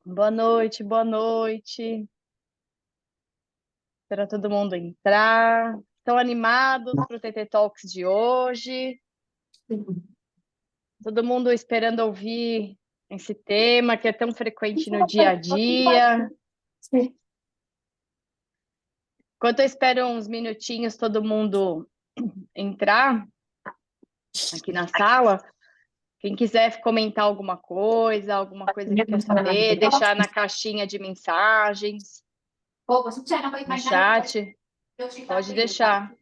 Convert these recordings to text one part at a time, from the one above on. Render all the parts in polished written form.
Boa noite, boa noite. Espera todo mundo entrar. Estão animados para o TT Talks de hoje? Todo mundo esperando ouvir esse tema que é tão frequente no dia a dia. Enquanto eu espero uns minutinhos todo mundo entrar aqui na sala, quem quiser comentar alguma coisa que quer saber, deixar na caixinha de mensagens, no chat, pode deixar.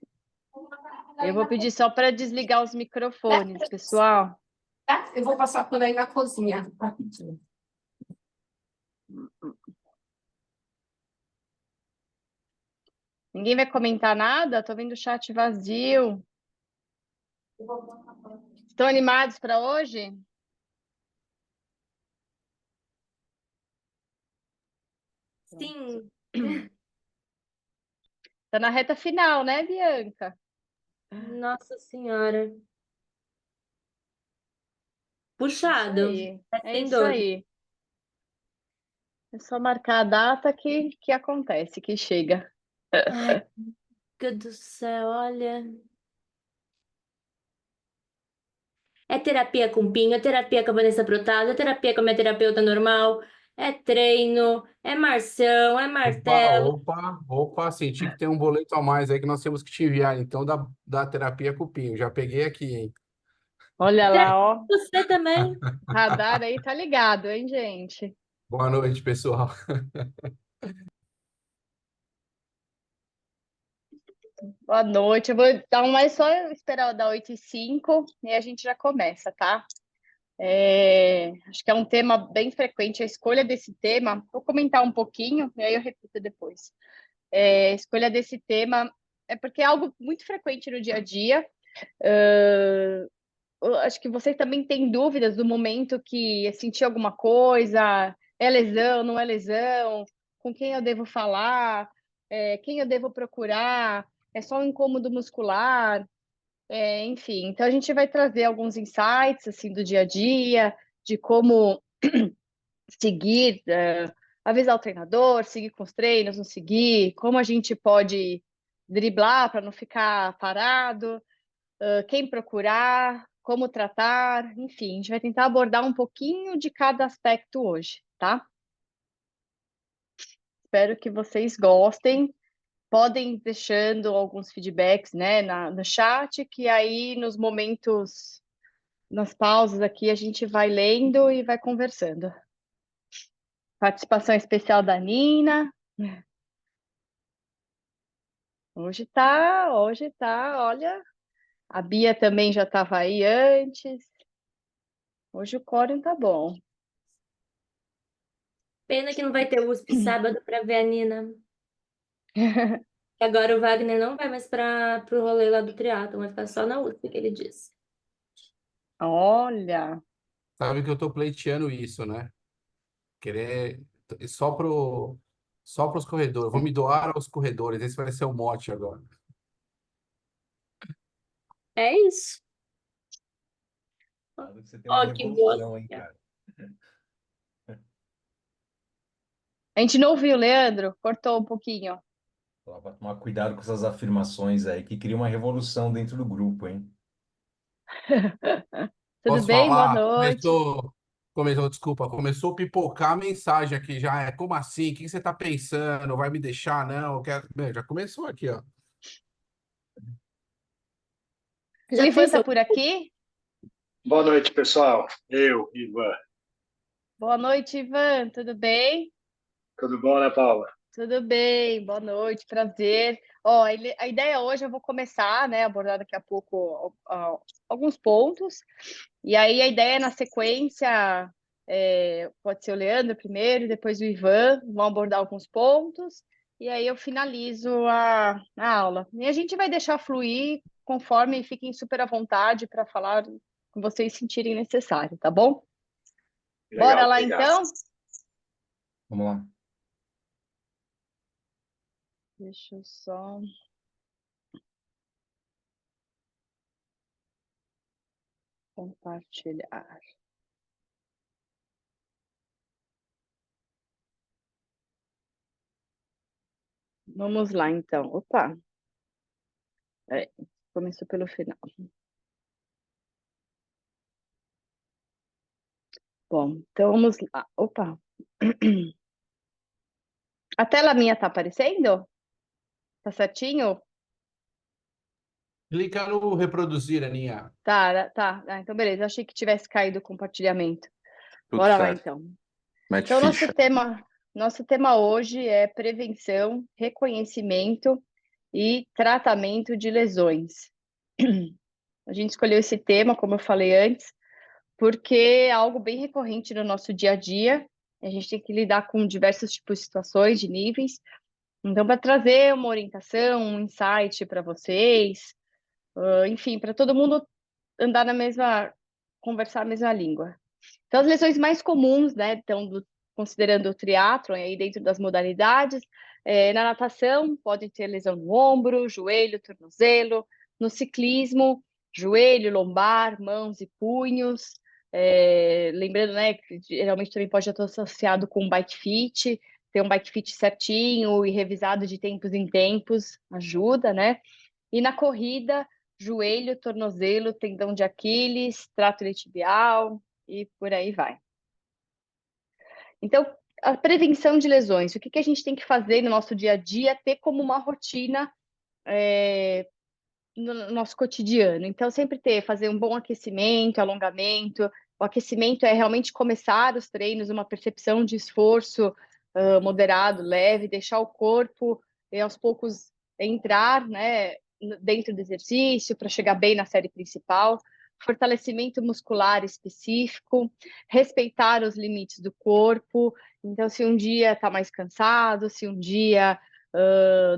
Eu vou pedir só para desligar os microfones, pessoal. Eu vou passar por aí na cozinha, rapidinho. Ninguém vai comentar nada? Tô vendo o chat vazio. Estão animados para hoje? Sim. Tá na reta final, né, Bianca? Nossa Senhora. Isso Puxado. aí. É Sem isso dor. aí. É só marcar a data que acontece, que chega. Ai, Deus do céu, olha. É terapia com Pinho, é terapia com a Vanessa Brotado, é terapia com a minha terapeuta normal, é treino, é marção, é Opa, martelo. opa, opa, senti que tem um boleto a mais aí que nós temos que te enviar, então, da terapia Cupinho. Já peguei aqui, hein? Olha lá, ó. Você também. Radar aí tá ligado, hein, gente? Boa noite, pessoal. Boa noite. Eu vou dar mais só esperar dar 8h05 e a gente já começa, tá? Acho que é um tema bem frequente, a escolha desse tema. Vou comentar um pouquinho e aí eu repito depois. A escolha desse tema é porque é algo muito frequente no dia a dia. Eu acho que vocês também têm dúvidas do momento que sentir alguma coisa, é lesão, não é lesão, com quem eu devo falar, quem eu devo procurar, é só um incômodo muscular, enfim. Então a gente vai trazer alguns insights assim do dia a dia, de como seguir, avisar o treinador, seguir com os treinos, não seguir, como a gente pode driblar para não ficar parado, quem procurar, como tratar, enfim, a gente vai tentar abordar um pouquinho de cada aspecto hoje, tá? Espero que vocês gostem. Podem ir deixando alguns feedbacks, né, no chat, que aí nos momentos, nas pausas aqui, a gente vai lendo e vai conversando. Participação especial da Nina. Hoje tá, olha, a Bia também já estava aí antes. Hoje o quórum tá bom. Pena que não vai ter USP sábado para ver a Nina. Agora o Wagner não vai mais para o rolê lá do triatlon, vai ficar só na USP, que ele disse. Olha, Sabe que eu tô pleiteando isso, né? Querer só só pros corredores. Vou me doar aos corredores. Esse vai ser o mote agora. É isso. Claro que você tem uma Ó, que boa. revolução, hein, cara? a gente não ouviu, Leandro, cortou um pouquinho. Para tomar cuidado com essas afirmações aí, que cria uma revolução dentro do grupo, hein? Tudo Posso bem? Boa falar? noite. Desculpa, começou a pipocar a mensagem aqui já. Como assim? O que você tá pensando? Vai me deixar? Não, eu quero. Meu, já começou aqui, ó. O Já Ivan tá pensou? por aqui? Boa noite, pessoal. Eu, Ivan. Boa noite, Ivan. Tudo bem? Tudo bom, né, Paula? Tudo bem. Boa noite, prazer. Ó, a ideia hoje eu vou começar, né, abordar daqui a pouco alguns pontos. E aí a ideia é na sequência, pode ser o Leandro primeiro, depois o Ivan, vão abordar alguns pontos. E aí eu finalizo a aula. E a gente vai deixar fluir conforme fiquem super à vontade para falar com vocês sentirem necessário, tá bom? Bora Legal, lá obrigado. então? Vamos lá. Deixa eu só compartilhar. Vamos lá, então. Opa, começou pelo final. Bom, então vamos lá. Opa. A tela minha tá aparecendo? Tá certinho? Clica no reproduzir, Aninha. Tá. Então beleza. Achei que tivesse caído o compartilhamento. Tudo Bora lá, certo. então. Mete Então, ficha. nosso tema hoje é prevenção, reconhecimento e tratamento de lesões. A gente escolheu esse tema, como eu falei antes, porque é algo bem recorrente no nosso dia a dia. A gente tem que lidar com diversos tipos de situações, de níveis. Então, para trazer uma orientação, um insight para vocês, enfim, para todo mundo andar conversar a mesma língua. Então, as lesões mais comuns, né, então, considerando o triatlon, aí dentro das modalidades, na natação, podem ter lesão no ombro, joelho, tornozelo, no ciclismo, joelho, lombar, mãos e punhos, lembrando, né, que geralmente também pode estar associado com bike fit, ter um bike fit certinho e revisado de tempos em tempos ajuda, né? E na corrida, joelho, tornozelo, tendão de Aquiles, trato iliotibial e por aí vai. Então, a prevenção de lesões, o que a gente tem que fazer no nosso dia a dia, ter como uma rotina no nosso cotidiano. Então, sempre fazer um bom aquecimento, alongamento. O aquecimento é realmente começar os treinos, uma percepção de esforço moderado, leve, deixar o corpo aos poucos entrar, né, dentro do exercício para chegar bem na série principal. Fortalecimento muscular específico, respeitar os limites do corpo. Então, se um dia está mais cansado, se um dia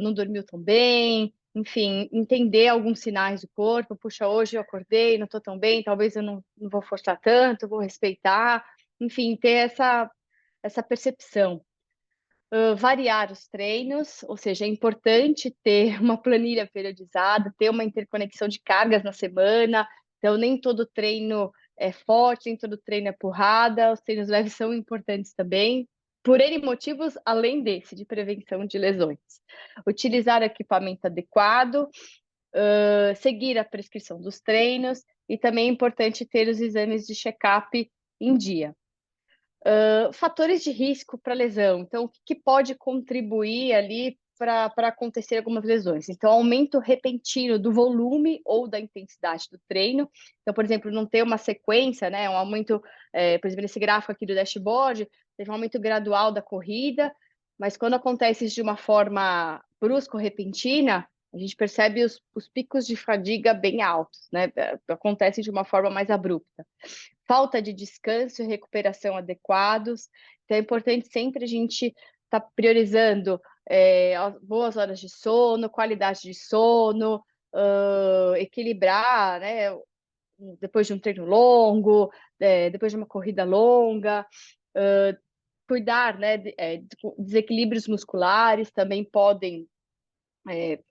não dormiu tão bem, enfim, entender alguns sinais do corpo. Puxa, hoje eu acordei, não estou tão bem, talvez eu não vou forçar tanto, vou respeitar. Enfim, ter essa percepção. Variar os treinos, ou seja, é importante ter uma planilha periodizada, ter uma interconexão de cargas na semana. Então, nem todo treino é forte, nem todo treino é porrada. Os treinos leves são importantes também, por N motivos, além desse, de prevenção de lesões. Utilizar equipamento adequado, seguir a prescrição dos treinos e também é importante ter os exames de check-up em dia. Fatores de risco para lesão. Então, o que pode contribuir ali para acontecer algumas lesões? Então, aumento repentino do volume ou da intensidade do treino. Então, por exemplo, não ter uma sequência, né? Um aumento, por exemplo, nesse gráfico aqui do dashboard, teve um aumento gradual da corrida, mas quando acontece isso de uma forma brusca ou repentina, a gente percebe os picos de fadiga bem altos, né? Acontece de uma forma mais abrupta. Falta de descanso e recuperação adequados. Então, é importante sempre a gente estar priorizando boas horas de sono, qualidade de sono, equilibrar, né? Depois de um treino longo, depois de uma corrida longa, cuidar, né? Desequilíbrios musculares também podem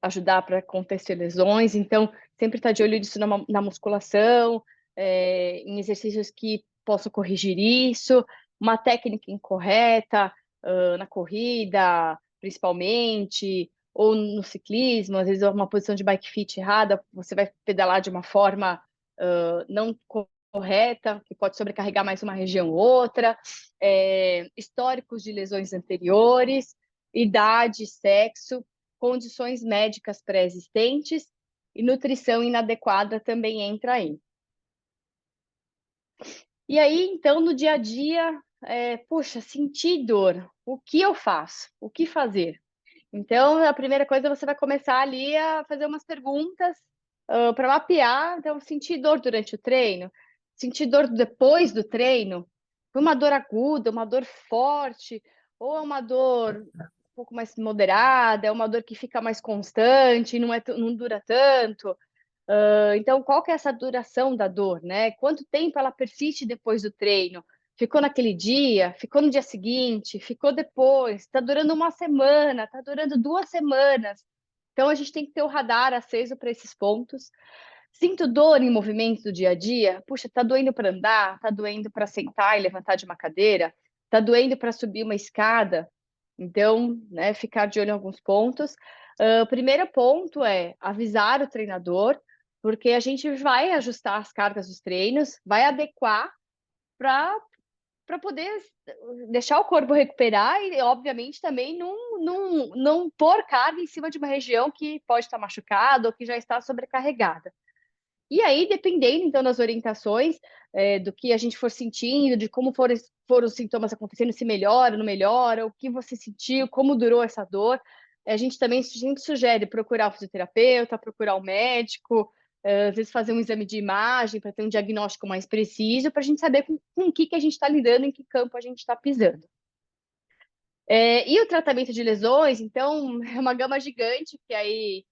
ajudar para acontecer lesões. Então, sempre estar de olho nisso na musculação, em exercícios que possam corrigir isso, uma técnica incorreta na corrida, principalmente, ou no ciclismo, às vezes uma posição de bike fit errada, você vai pedalar de uma forma não correta, que pode sobrecarregar mais uma região ou outra, históricos de lesões anteriores, idade, sexo, condições médicas pré-existentes e nutrição inadequada também entra aí. E aí, então, no dia a dia, puxa, senti dor, o que eu faço? O que fazer? Então, a primeira coisa, você vai começar ali a fazer umas perguntas para mapear. Então, senti dor durante o treino? Senti dor depois do treino? Foi uma dor aguda, uma dor forte? Ou é uma dor um pouco mais moderada? É uma dor que fica mais constante, não dura tanto? Então, qual que é essa duração da dor, né? Quanto tempo ela persiste depois do treino? Ficou naquele dia? Ficou no dia seguinte? Ficou depois? Está durando uma semana? Está durando 2 semanas? Então, a gente tem que ter o radar aceso para esses pontos. Sinto dor em movimentos do dia a dia? Puxa, está doendo para andar? Está doendo para sentar e levantar de uma cadeira? Está doendo para subir uma escada? Então, né, ficar de olho em alguns pontos. O primeiro ponto é avisar o treinador, porque a gente vai ajustar as cargas dos treinos, vai adequar para poder deixar o corpo recuperar e, obviamente, também não pôr carga em cima de uma região que pode estar machucada ou que já está sobrecarregada. E aí, dependendo, então, das orientações, do que a gente for sentindo, de como foram os sintomas acontecendo, se melhora, não melhora, o que você sentiu, como durou essa dor, a gente também sempre sugere procurar o fisioterapeuta, procurar o médico, às vezes fazer um exame de imagem para ter um diagnóstico mais preciso, para a gente saber com o que a gente está lidando, em que campo a gente está pisando. E o tratamento de lesões, então, é uma gama gigante, que aí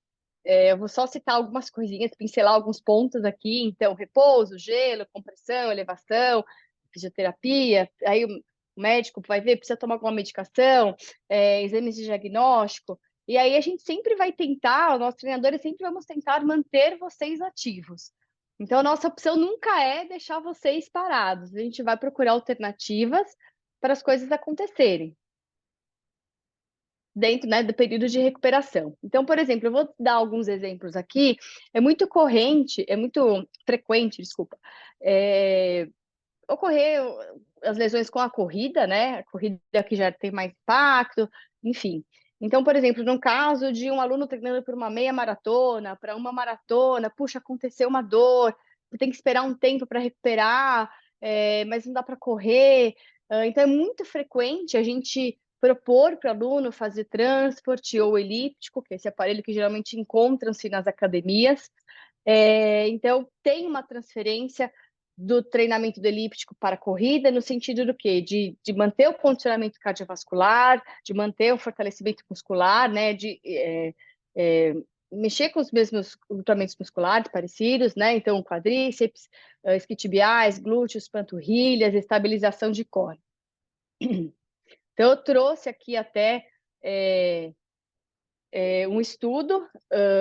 eu vou só citar algumas coisinhas, pincelar alguns pontos aqui. Então, repouso, gelo, compressão, elevação, fisioterapia. Aí o médico vai ver, precisa tomar alguma medicação, exames de diagnóstico. E aí a gente sempre vai tentar, nós treinadores sempre vamos tentar manter vocês ativos. Então, a nossa opção nunca é deixar vocês parados. A gente vai procurar alternativas para as coisas acontecerem dentro, né, do período de recuperação. Então, por exemplo, eu vou dar alguns exemplos aqui. É muito frequente, desculpa, ocorrer as lesões com a corrida, né? A corrida que já tem mais impacto, enfim. Então, por exemplo, no caso de um aluno treinando por uma meia maratona, para uma maratona, puxa, aconteceu uma dor, tem que esperar um tempo para recuperar, mas não dá para correr. Então, é muito frequente a gente propor para o aluno fazer transporte ou elíptico, que é esse aparelho que geralmente encontram-se nas academias. Então, tem uma transferência do treinamento do elíptico para a corrida, no sentido do quê? De manter o condicionamento cardiovascular, de manter o fortalecimento muscular, né? De mexer com os mesmos grupamentos musculares parecidos, né? Então, quadríceps, isquiotibiais, glúteos, panturrilhas, estabilização de core. Então, eu trouxe aqui até um estudo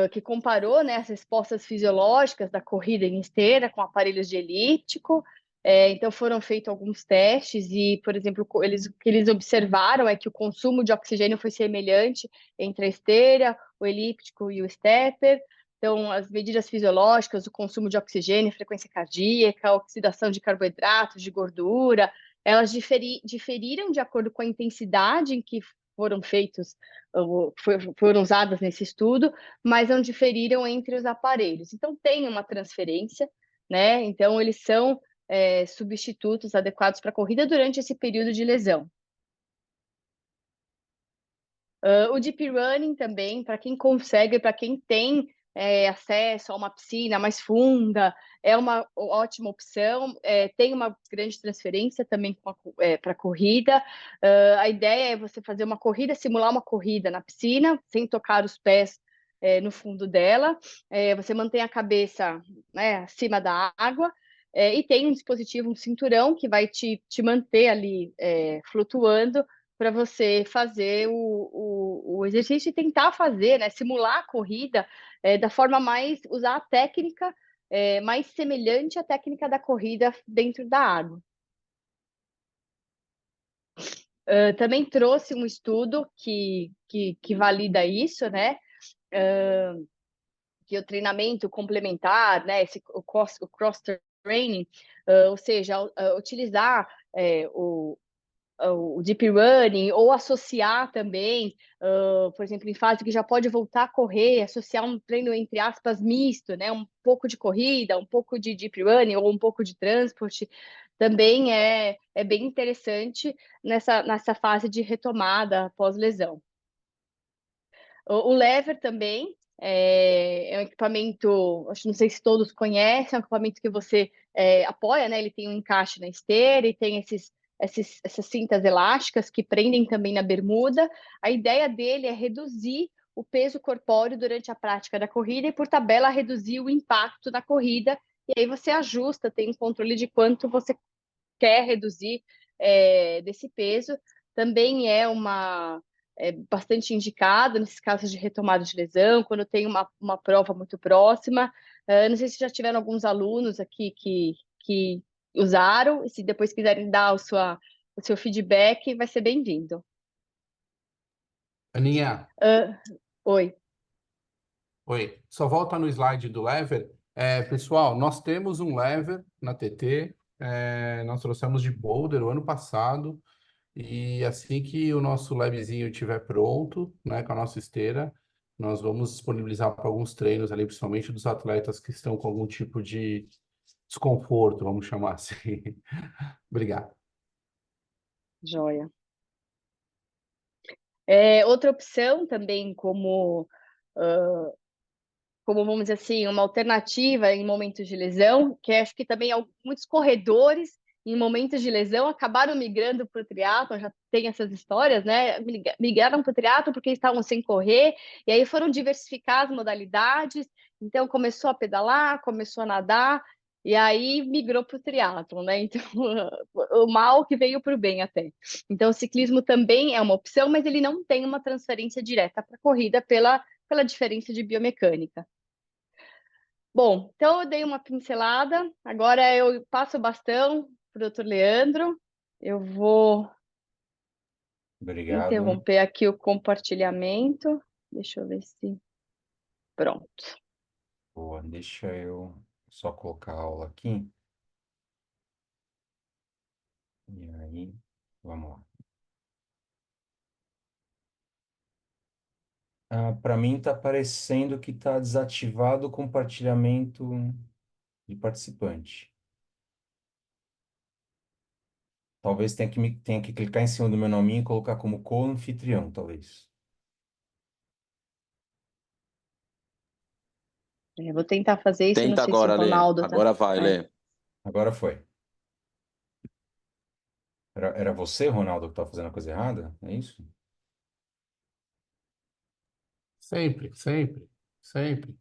que comparou, né, as respostas fisiológicas da corrida em esteira com aparelhos de elíptico. Então, foram feitos alguns testes e, por exemplo, o que eles observaram é que o consumo de oxigênio foi semelhante entre a esteira, o elíptico e o stepper. Então, as medidas fisiológicas, o consumo de oxigênio, frequência cardíaca, a oxidação de carboidratos, de gordura, elas diferiram de acordo com a intensidade em que foram feitos, foram usadas nesse estudo, mas não diferiram entre os aparelhos. Então, tem uma transferência, né? Então, eles são substitutos adequados para a corrida durante esse período de lesão. O deep running também, para quem consegue, para quem tem acesso a uma piscina mais funda, é uma ótima opção. Tem uma grande transferência também para a corrida. A ideia é você fazer uma corrida, simular uma corrida na piscina, sem tocar os pés no fundo dela. Você mantém a cabeça, né, acima da água. E tem um dispositivo, um cinturão, que vai te manter ali flutuando, para você fazer o exercício e tentar fazer, né, simular a corrida da forma usar a técnica mais semelhante à técnica da corrida dentro da água. Também trouxe um estudo que valida isso, né? Que o treinamento complementar, né, o cross-training, ou seja, utilizar o deep running, ou associar também, por exemplo, em fase que já pode voltar a correr, associar um treino, entre aspas, misto, né? Um pouco de corrida, um pouco de deep running, ou um pouco de transporte, também é bem interessante nessa fase de retomada pós-lesão. O lever também é um equipamento, acho, não sei se todos conhecem, é um equipamento que você apoia, né? Ele tem um encaixe na esteira e tem essas cintas elásticas que prendem também na bermuda. A ideia dele é reduzir o peso corpóreo durante a prática da corrida e, por tabela, reduzir o impacto na corrida. E aí você ajusta, tem um controle de quanto você quer reduzir desse peso. Também é bastante indicado nesses casos de retomada de lesão, quando tem uma prova muito próxima. Não sei se já tiveram alguns alunos aqui que usaram, e se depois quiserem dar o seu feedback, vai ser bem-vindo. Aninha, Ah, oi. oi. Só volta no slide do lever. Pessoal, nós temos um lever na TT. Nós trouxemos de Boulder o ano passado. E assim que o nosso labzinho estiver pronto, né, com a nossa esteira, nós vamos disponibilizar para alguns treinos ali, principalmente dos atletas que estão com algum tipo de desconforto, vamos chamar assim. Obrigado. Joia. Outra opção também, como vamos dizer assim, uma alternativa em momentos de lesão, que acho que também muitos corredores em momentos de lesão acabaram migrando para o triatlo, já tem essas histórias, né? Migraram para o triatlo porque estavam sem correr, e aí foram diversificar as modalidades, então começou a pedalar, começou a nadar, e aí migrou para o triatlo, né? Então, o mal que veio para o bem até. Então, o ciclismo também é uma opção, mas ele não tem uma transferência direta para a corrida pela diferença de biomecânica. Bom, então eu dei uma pincelada, agora eu passo o bastão para o Dr. Leandro. Eu vou Obrigado. interromper aqui o compartilhamento. Deixa eu ver se. Pronto. Boa, deixa eu só colocar a aula aqui. E aí, vamos lá. Para mim está parecendo que está desativado o compartilhamento de participante. Talvez tenha que clicar em cima do meu nominho e colocar como co-anfitrião, talvez. Eu vou tentar fazer isso, não Tenta sei se o agora, Lê. Ronaldo tá. Agora vai, Lê. Agora foi. Era você, Ronaldo, que estava fazendo a coisa errada? É isso? Sempre, sempre, sempre.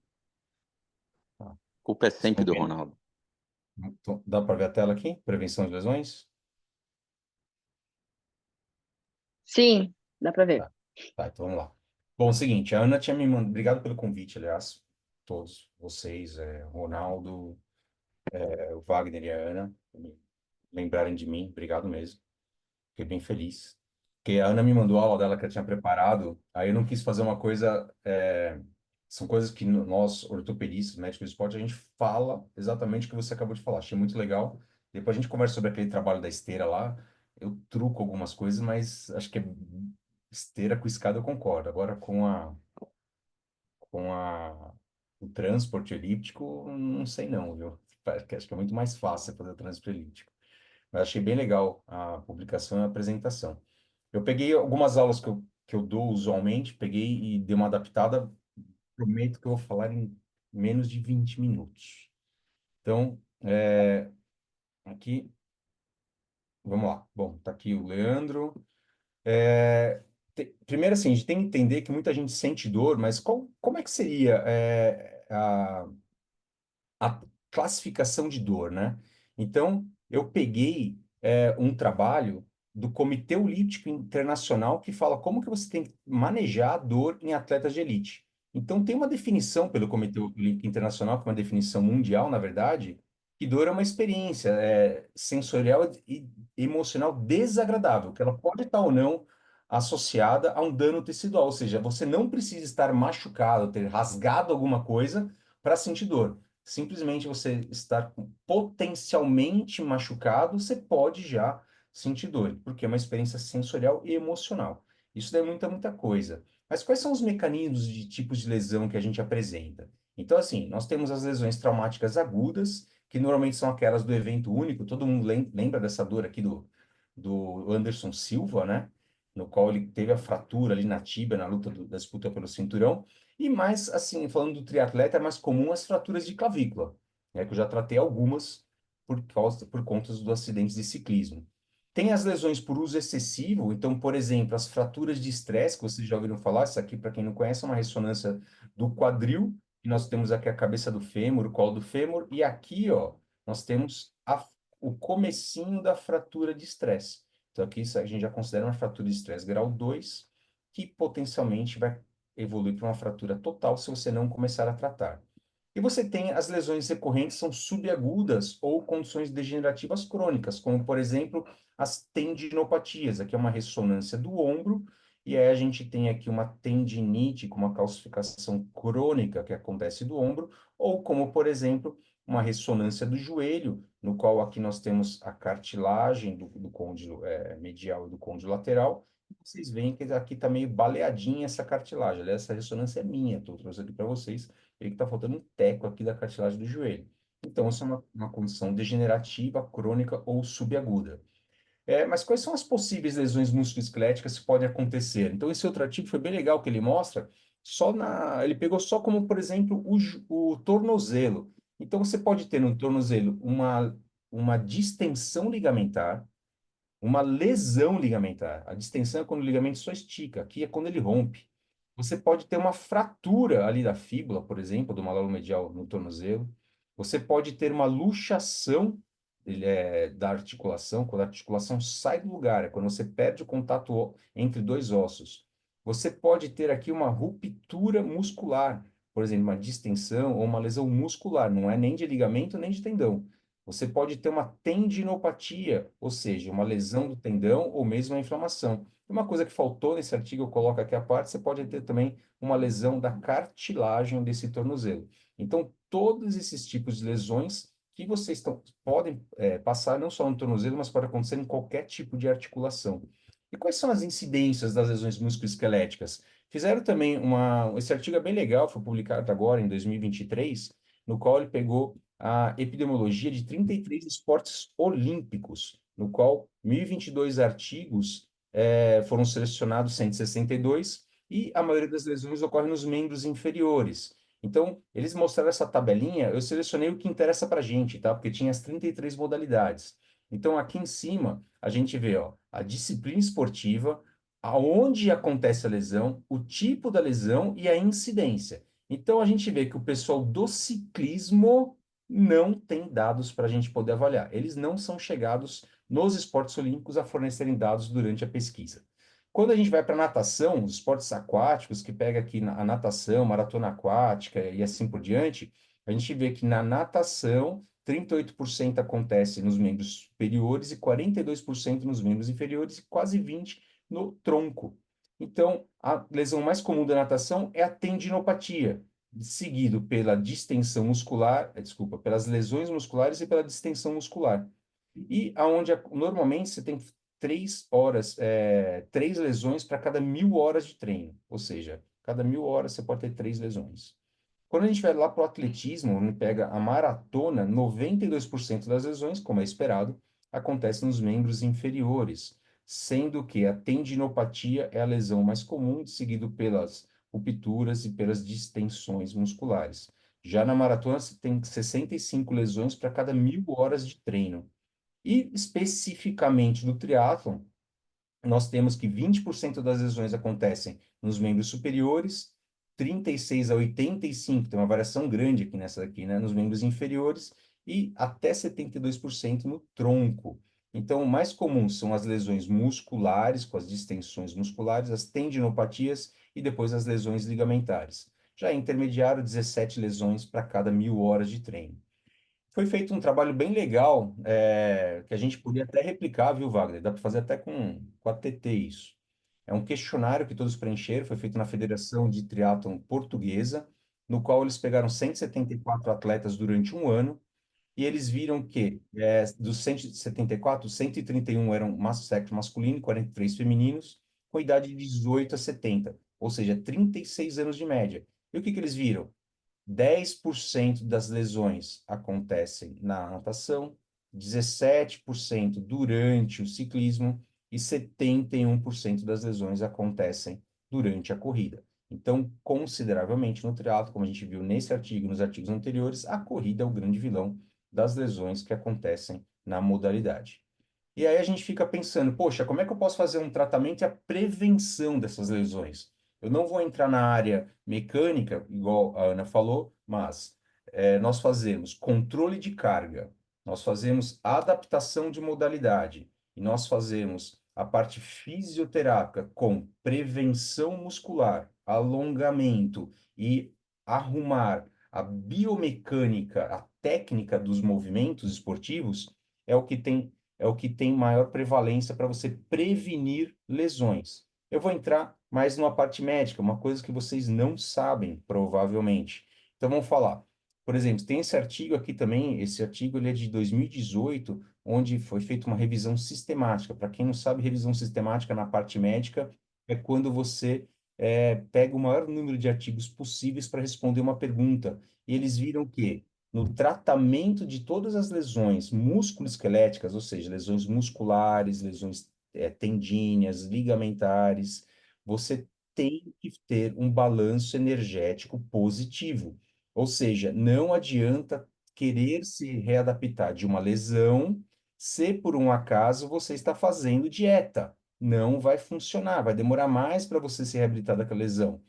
A culpa é sempre do Combina. Ronaldo. Então, dá para ver a tela aqui? Prevenção de lesões? Sim, dá para ver. Tá, então vamos lá. Bom, é o seguinte, a Ana tinha me mandado... Obrigado pelo convite, aliás. Todos vocês, Ronaldo, o Wagner e a Ana, por me lembrarem de mim. Obrigado mesmo. Fiquei bem feliz. Porque a Ana me mandou a aula dela que ela tinha preparado, aí eu não quis fazer uma coisa... São coisas que nós, ortopedistas, médicos de esporte, a gente fala exatamente o que você acabou de falar. Achei muito legal. Depois a gente conversa sobre aquele trabalho da esteira lá. Eu truco algumas coisas, mas acho que esteira com escada eu concordo. Agora com o transporte elíptico, não sei não, viu? Acho que é muito mais fácil fazer o transporte elíptico. Mas achei bem legal a publicação e a apresentação. Eu peguei algumas aulas que eu dou usualmente, peguei e dei uma adaptada. Prometo que eu vou falar em menos de 20 minutos. Então, aqui, vamos lá. Bom, tá aqui o Leandro. Primeiro, assim, a gente tem que entender que muita gente sente dor, mas como é que seria a classificação de dor, né? Então, eu peguei um trabalho do Comitê Olímpico Internacional que fala como que você tem que manejar a dor em atletas de elite. Então, tem uma definição pelo Comitê Olímpico Internacional, que é uma definição mundial, na verdade, que dor é uma experiência sensorial e emocional desagradável, que ela pode estar ou não associada a um dano tecidual, ou seja, você não precisa estar machucado, ter rasgado alguma coisa para sentir dor. Simplesmente você estar potencialmente machucado, você pode já sentir dor, porque é uma experiência sensorial e emocional. Isso é muita coisa. Mas quais são os mecanismos de tipos de lesão que a gente apresenta? Então, assim, nós temos as lesões traumáticas agudas, que normalmente são aquelas do evento único. Todo mundo lembra dessa dor aqui do Anderson Silva, né? No qual ele teve a fratura ali na tíbia, na luta da disputa pelo cinturão. E mais, assim, falando do triatleta, é mais comum as fraturas de clavícula, né, que eu já tratei algumas por conta dos acidentes de ciclismo. Tem as lesões por uso excessivo, então, por exemplo, as fraturas de estresse, que vocês já ouviram falar, isso aqui, para quem não conhece, é uma ressonância do quadril, e nós temos aqui a cabeça do fêmur, o colo do fêmur, e aqui, ó, nós temos o comecinho da fratura de estresse. Então, aqui a gente já considera uma fratura de estresse grau 2, que potencialmente vai evoluir para uma fratura total se você não começar a tratar. E você tem as lesões recorrentes, são subagudas ou condições degenerativas crônicas, como, por exemplo, as tendinopatias. Aqui é uma ressonância do ombro E aí a gente tem aqui uma tendinite com uma calcificação crônica que acontece do ombro, ou como, por exemplo, uma ressonância do joelho, no qual aqui nós temos a cartilagem do côndilo medial e do côndilo lateral. Vocês veem que aqui está meio baleadinha essa cartilagem. Aliás, essa ressonância é minha, estou trouxe aqui para vocês. Veem que está faltando um teco aqui da cartilagem do joelho. Então, isso é uma condição degenerativa, crônica ou subaguda. Mas quais são as possíveis lesões musculoesqueléticas que podem acontecer? Então, esse outro artigo foi bem legal que ele mostra, ele pegou só como, por exemplo, o tornozelo. Então, você pode ter no tornozelo uma distensão ligamentar, uma lesão ligamentar. A distensão é quando o ligamento só estica, aqui é quando ele rompe. Você pode ter uma fratura ali da fíbula, por exemplo, do malolo medial no tornozelo. Você pode ter uma luxação da articulação, quando a articulação sai do lugar, é quando você perde o contato entre dois ossos. Você pode ter aqui uma ruptura muscular, por exemplo, uma distensão ou uma lesão muscular, não é nem de ligamento nem de tendão. Você pode ter uma tendinopatia, ou seja, uma lesão do tendão ou mesmo uma inflamação. Uma coisa que faltou nesse artigo, eu coloco aqui à parte, você pode ter também uma lesão da cartilagem desse tornozelo. Então, todos esses tipos de lesões que vocês podem passar não só no tornozelo, mas pode acontecer em qualquer tipo de articulação. E quais são as incidências das lesões musculoesqueléticas? Fizeram também esse artigo é bem legal, foi publicado agora em 2023, no qual ele pegou a epidemiologia de 33 esportes olímpicos, no qual 1.022 artigos foram selecionados 162 e a maioria das lesões ocorre nos membros inferiores. Então, eles mostraram essa tabelinha, eu selecionei o que interessa para a gente, tá? Porque tinha as 33 modalidades. Então, aqui em cima, a gente vê, ó, a disciplina esportiva, aonde acontece a lesão, o tipo da lesão e a incidência. Então, a gente vê que o pessoal do ciclismo não tem dados para a gente poder avaliar. Eles não são chegados nos esportes olímpicos a fornecerem dados durante a pesquisa. Quando a gente vai para natação, os esportes aquáticos, que pega aqui a natação, maratona aquática e assim por diante, a gente vê que na natação, 38% acontece nos membros superiores e 42% nos membros inferiores e quase 20% no tronco. Então, a lesão mais comum da natação é a tendinopatia, seguido pela distensão muscular, pelas lesões musculares e pela distensão muscular. E aonde normalmente você tem 3 lesões para cada 1.000 horas de treino, ou seja, cada 1.000 horas você pode ter 3 lesões. Quando a gente vai lá para o atletismo, onde pega a maratona, 92% das lesões, como é esperado, acontecem nos membros inferiores, sendo que a tendinopatia é a lesão mais comum, seguido pelas rupturas e pelas distensões musculares. Já na maratona, você tem 65 lesões para cada 1.000 horas de treino. E especificamente do triatlon, nós temos que 20% das lesões acontecem nos membros superiores, 36 a 85, tem uma variação grande aqui nessa daqui, né, nos membros inferiores e até 72% no tronco. Então, o mais comum são as lesões musculares, com as distensões musculares, as tendinopatias e depois as lesões ligamentares. Já intermediário, 17 lesões para cada 1.000 horas de treino. Foi feito um trabalho bem legal, que a gente podia até replicar, viu, Wagner? Dá para fazer até com a TT isso. É um questionário que todos preencheram, foi feito na Federação de Triatlon Portuguesa, no qual eles pegaram 174 atletas durante um ano, e eles viram que dos 174, 131 eram sexo masculino e 43 femininos, com idade de 18 a 70, ou seja, 36 anos de média. E o que eles viram? 10% das lesões acontecem na natação, 17% durante o ciclismo e 71% das lesões acontecem durante a corrida. Então, consideravelmente no triatlo, como a gente viu nesse artigo e nos artigos anteriores, a corrida é o grande vilão das lesões que acontecem na modalidade. E aí a gente fica pensando, poxa, como é que eu posso fazer um tratamento e a prevenção dessas lesões? Eu não vou entrar na área mecânica, igual a Ana falou, mas nós fazemos controle de carga, nós fazemos adaptação de modalidade e nós fazemos a parte fisioterápica com prevenção muscular, alongamento e arrumar a biomecânica, a técnica dos movimentos esportivos, é o que tem maior prevalência para você prevenir lesões. Eu vou entrar mas numa parte médica, uma coisa que vocês não sabem, provavelmente. Então vamos falar. Por exemplo, tem esse artigo aqui também, esse artigo ele é de 2018, onde foi feita uma revisão sistemática. Para quem não sabe, revisão sistemática na parte médica é quando você pega o maior número de artigos possíveis para responder uma pergunta. E eles viram que no tratamento de todas as lesões musculoesqueléticas, ou seja, lesões musculares, lesões tendíneas, ligamentares, você tem que ter um balanço energético positivo. Ou seja, não adianta querer se readaptar de uma lesão se por um acaso você está fazendo dieta. Não vai funcionar, vai demorar mais para você se reabilitar daquela lesão.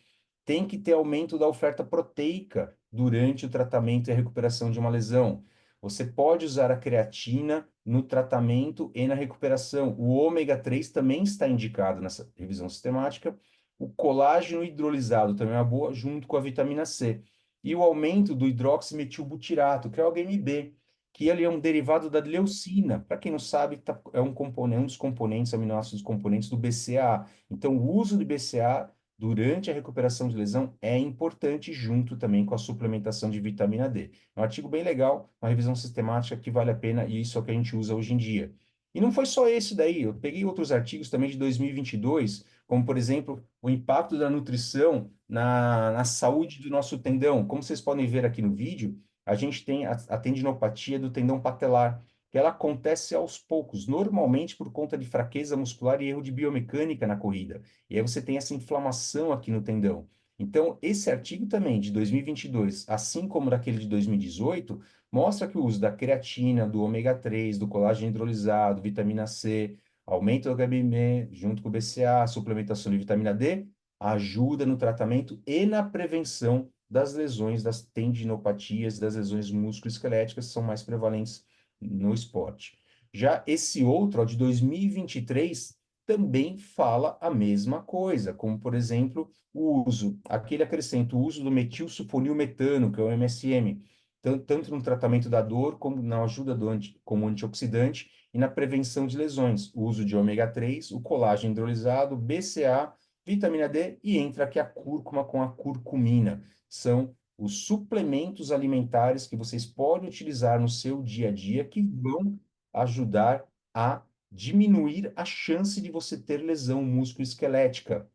Tem que ter aumento da oferta proteica durante o tratamento e a recuperação de uma lesão. Você pode usar a creatina no tratamento e na recuperação. O ômega 3 também está indicado nessa revisão sistemática. O colágeno hidrolisado também é uma boa, junto com a vitamina C. E o aumento do hidroximetilbutirato, que é o HMB, que ele é um derivado da leucina. Para quem não sabe, é um componente, um dos componentes, aminoácidos componentes do BCAA. Então, o uso do BCAA durante a recuperação de lesão é importante, junto também com a suplementação de vitamina D. É um artigo bem legal, uma revisão sistemática que vale a pena, e isso é o que a gente usa hoje em dia. E não foi só esse daí, eu peguei outros artigos também de 2022, como, por exemplo, o impacto da nutrição na saúde do nosso tendão. Como vocês podem ver aqui no vídeo, a gente tem a tendinopatia do tendão patelar, que ela acontece aos poucos, normalmente por conta de fraqueza muscular e erro de biomecânica na corrida. E aí você tem essa inflamação aqui no tendão. Então, esse artigo também, de 2022, assim como daquele de 2018, mostra que o uso da creatina, do ômega 3, do colágeno hidrolisado, vitamina C, aumento do HbA1c, junto com o BCA, suplementação de vitamina D, ajuda no tratamento e na prevenção das lesões, das tendinopatias, das lesões musculoesqueléticas, que são mais prevalentes no esporte. Já esse outro, ó, de 2023, também fala a mesma coisa, como, por exemplo, o uso, aqui ele acrescenta o uso do metilsulfonilmetano, que é o MSM, tanto no tratamento da dor, como na ajuda como antioxidante e na prevenção de lesões. O uso de ômega 3, o colágeno hidrolisado, BCA, vitamina D e entra aqui a cúrcuma com a curcumina. São os suplementos alimentares que vocês podem utilizar no seu dia a dia que vão ajudar a diminuir a chance de você ter lesão musculoesquelética.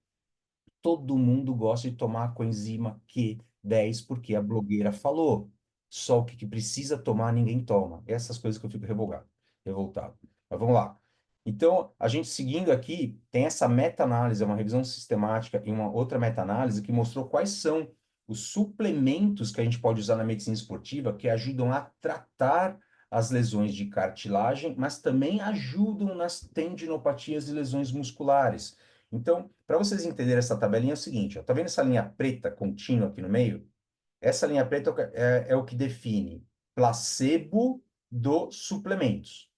Todo mundo gosta de tomar coenzima Q10 porque a blogueira falou. Só o que precisa tomar, ninguém toma. Essas coisas que eu fico revoltado. Mas vamos lá. Então, a gente seguindo aqui, tem essa meta-análise, uma revisão sistemática e uma outra meta-análise que mostrou quais são os suplementos que a gente pode usar na medicina esportiva que ajudam a tratar as lesões de cartilagem, mas também ajudam nas tendinopatias e lesões musculares. Então, para vocês entenderem essa tabelinha, é o seguinte, ó, tá vendo essa linha preta contínua aqui no meio? Essa linha preta é o que define placebo dos suplementos.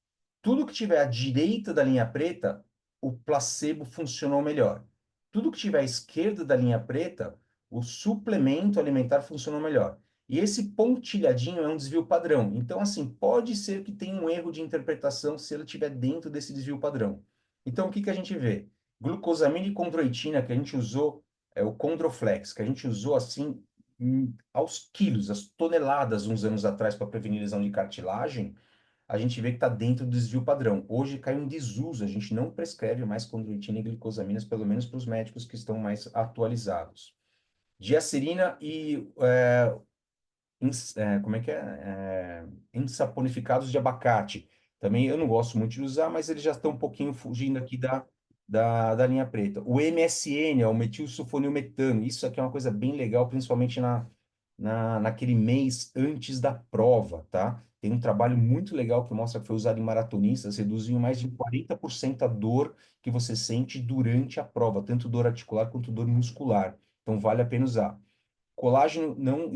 Tudo que tiver à direita da linha preta, o placebo funcionou melhor. Tudo que tiver à esquerda da linha preta, o suplemento alimentar funcionou melhor. E esse pontilhadinho é um desvio padrão. Então, assim, pode ser que tenha um erro de interpretação se ele estiver dentro desse desvio padrão. Então, o que que a gente vê? Glucosamina e condroitina, que a gente usou, o Condroflex, que a gente usou, assim, aos quilos, as toneladas, uns anos atrás, para prevenir lesão de cartilagem, a gente vê que está dentro do desvio padrão. Hoje caiu em desuso, a gente não prescreve mais condroitina e glicosaminas, pelo menos para os médicos que estão mais atualizados. Diacerina e como é que ensaponificados de abacate. Também eu não gosto muito de usar, mas eles já estão um pouquinho fugindo aqui da linha preta. O MSN, o metilsulfonilmetano, isso aqui é uma coisa bem legal, principalmente naquele mês antes da prova, tá? Tem um trabalho muito legal que mostra que foi usado em maratonistas, reduziu em mais de 40% a dor que você sente durante a prova, tanto dor articular quanto dor muscular. Então, vale a pena usar. Colágeno não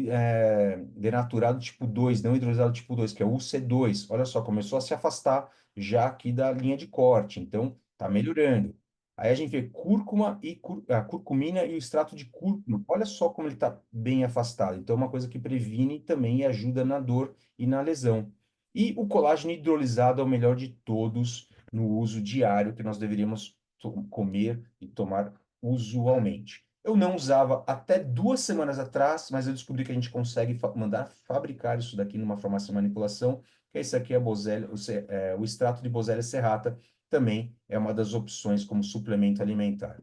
denaturado tipo 2, não hidrolisado tipo 2, que é o UC2. Olha só, começou a se afastar já aqui da linha de corte, então tá melhorando. Aí a gente vê cúrcuma e a curcumina e o extrato de cúrcuma. Olha só como ele está bem afastado. Então é uma coisa que previne também e ajuda na dor e na lesão. E o colágeno hidrolisado é o melhor de todos no uso diário que nós deveríamos comer e tomar usualmente. Eu não usava até 2 semanas atrás, mas eu descobri que a gente consegue mandar fabricar isso daqui numa farmácia de manipulação, que esse aqui é o extrato de Boswellia serrata, também é uma das opções como suplemento alimentar.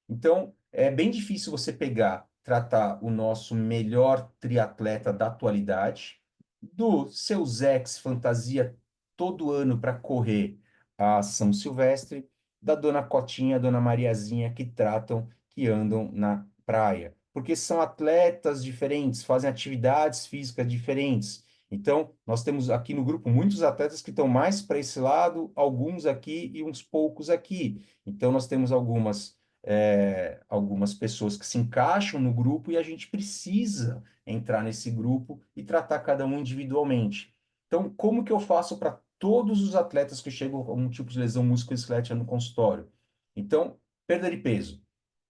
Então, é bem difícil você pegar, tratar o nosso melhor triatleta da atualidade, do seu Zex fantasia todo ano para correr a São Silvestre, da Dona Cotinha, Dona Mariazinha, que andam na praia. Porque são atletas diferentes, fazem atividades físicas diferentes. Então, nós temos aqui no grupo muitos atletas que estão mais para esse lado, alguns aqui e uns poucos aqui. Então, nós temos algumas pessoas que se encaixam no grupo e a gente precisa entrar nesse grupo e tratar cada um individualmente. Então, como que eu faço para todos os atletas que chegam com algum tipo de lesão musculoesquelética no consultório? Então, perda de peso.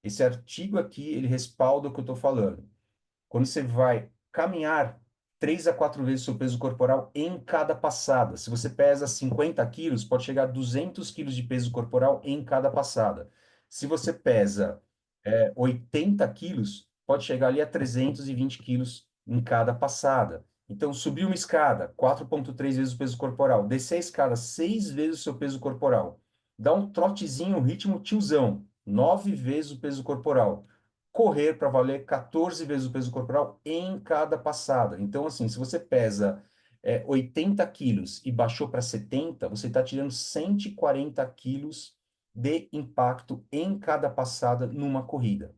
Esse artigo aqui, ele respalda o que eu estou falando. Quando você vai caminhar 3 a 4 vezes o seu peso corporal em cada passada. Se você pesa 50 quilos, pode chegar a 200 quilos de peso corporal em cada passada. Se você pesa 80 quilos, pode chegar ali a 320 quilos em cada passada. Então, subir uma escada, 4,3 vezes o peso corporal. Descer a escada, 6 vezes o seu peso corporal. Dá um trotezinho, um ritmo tiozão, 9 vezes o peso corporal. Correr para valer 14 vezes o peso corporal em cada passada. Então, assim, se você pesa 80 quilos e baixou para 70, você está tirando 140 quilos de impacto em cada passada numa corrida.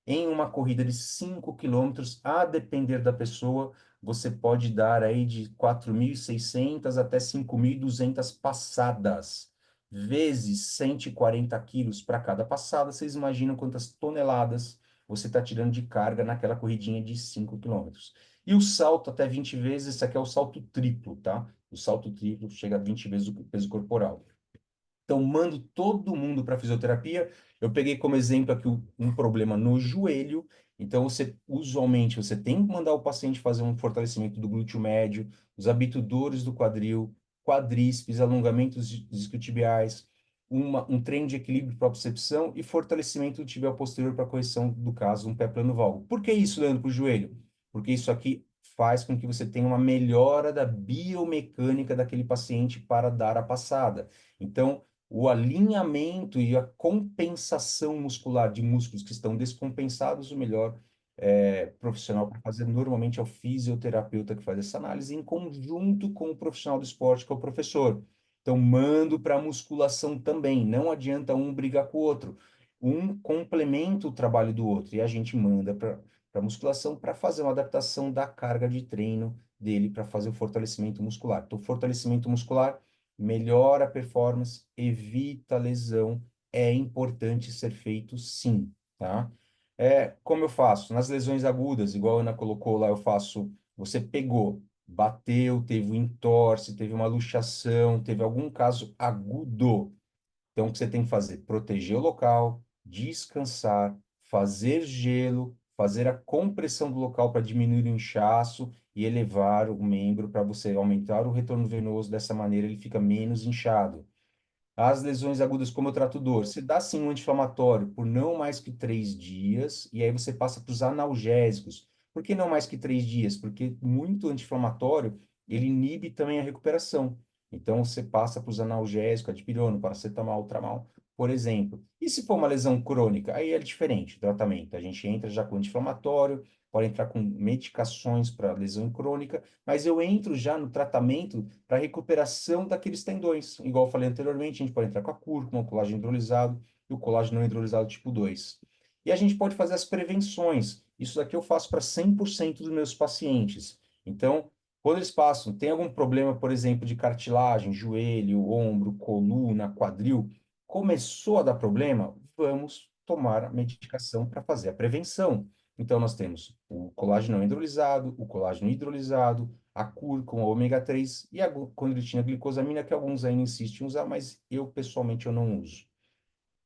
Em uma corrida de 5 quilômetros, a depender da pessoa, você pode dar aí de 4.600 até 5.200 passadas, vezes 140 quilos para cada passada. Vocês imaginam quantas toneladas você está tirando de carga naquela corridinha de 5 quilômetros. E o salto até 20 vezes, esse aqui é o salto triplo, tá? O salto triplo chega a 20 vezes o peso corporal. Então, mando todo mundo para fisioterapia. Eu peguei como exemplo aqui um problema no joelho. Então, usualmente, você tem que mandar o paciente fazer um fortalecimento do glúteo médio, os abdutores do quadril, quadríceps, alongamentos isquiotibiais, um treino de equilíbrio para propriocepção e fortalecimento do tibial posterior para correção do caso, um pé plano valgo. Por que isso, Leandro, para o joelho? Porque isso aqui faz com que você tenha uma melhora da biomecânica daquele paciente para dar a passada. Então, o alinhamento e a compensação muscular de músculos que estão descompensados, o melhor profissional para fazer normalmente é o fisioterapeuta que faz essa análise em conjunto com o profissional do esporte, que é o professor. Então, mando para a musculação também. Não adianta um brigar com o outro. Um complementa o trabalho do outro. E a gente manda para a musculação para fazer uma adaptação da carga de treino dele para fazer o fortalecimento muscular. Então, fortalecimento muscular melhora a performance, evita a lesão, é importante ser feito sim, tá? Como eu faço? Nas lesões agudas, igual a Ana colocou lá, eu faço, você pegou, bateu, teve um entorse, teve uma luxação, teve algum caso agudo. Então, o que você tem que fazer? Proteger o local, descansar, fazer gelo, fazer a compressão do local para diminuir o inchaço e elevar o membro para você aumentar o retorno venoso. Dessa maneira, ele fica menos inchado. As lesões agudas, como eu trato dor, você dá sim um anti-inflamatório por não mais que 3 dias, e aí você passa para os analgésicos. Por que não mais que 3 dias? Porque muito anti-inflamatório, ele inibe também a recuperação. Então, você passa para os analgésicos, a dipirona, paracetamol, tramal, por exemplo. E se for uma lesão crônica? Aí é diferente o tratamento. A gente entra já com anti-inflamatório, pode entrar com medicações para lesão crônica, mas eu entro já no tratamento para recuperação daqueles tendões. Igual eu falei anteriormente, a gente pode entrar com a cúrcuma, o colágeno hidrolisado e o colágeno não hidrolisado tipo 2. E a gente pode fazer as prevenções. Isso daqui eu faço para 100% dos meus pacientes. Então, quando eles passam, tem algum problema, por exemplo, de cartilagem, joelho, ombro, coluna, quadril, começou a dar problema, vamos tomar a medicação para fazer a prevenção. Então, nós temos o colágeno não hidrolisado, o colágeno hidrolisado, a cúrcuma, o ômega 3 e a condroitina glicosamina, que alguns ainda insistem em usar, mas eu, pessoalmente, eu não uso.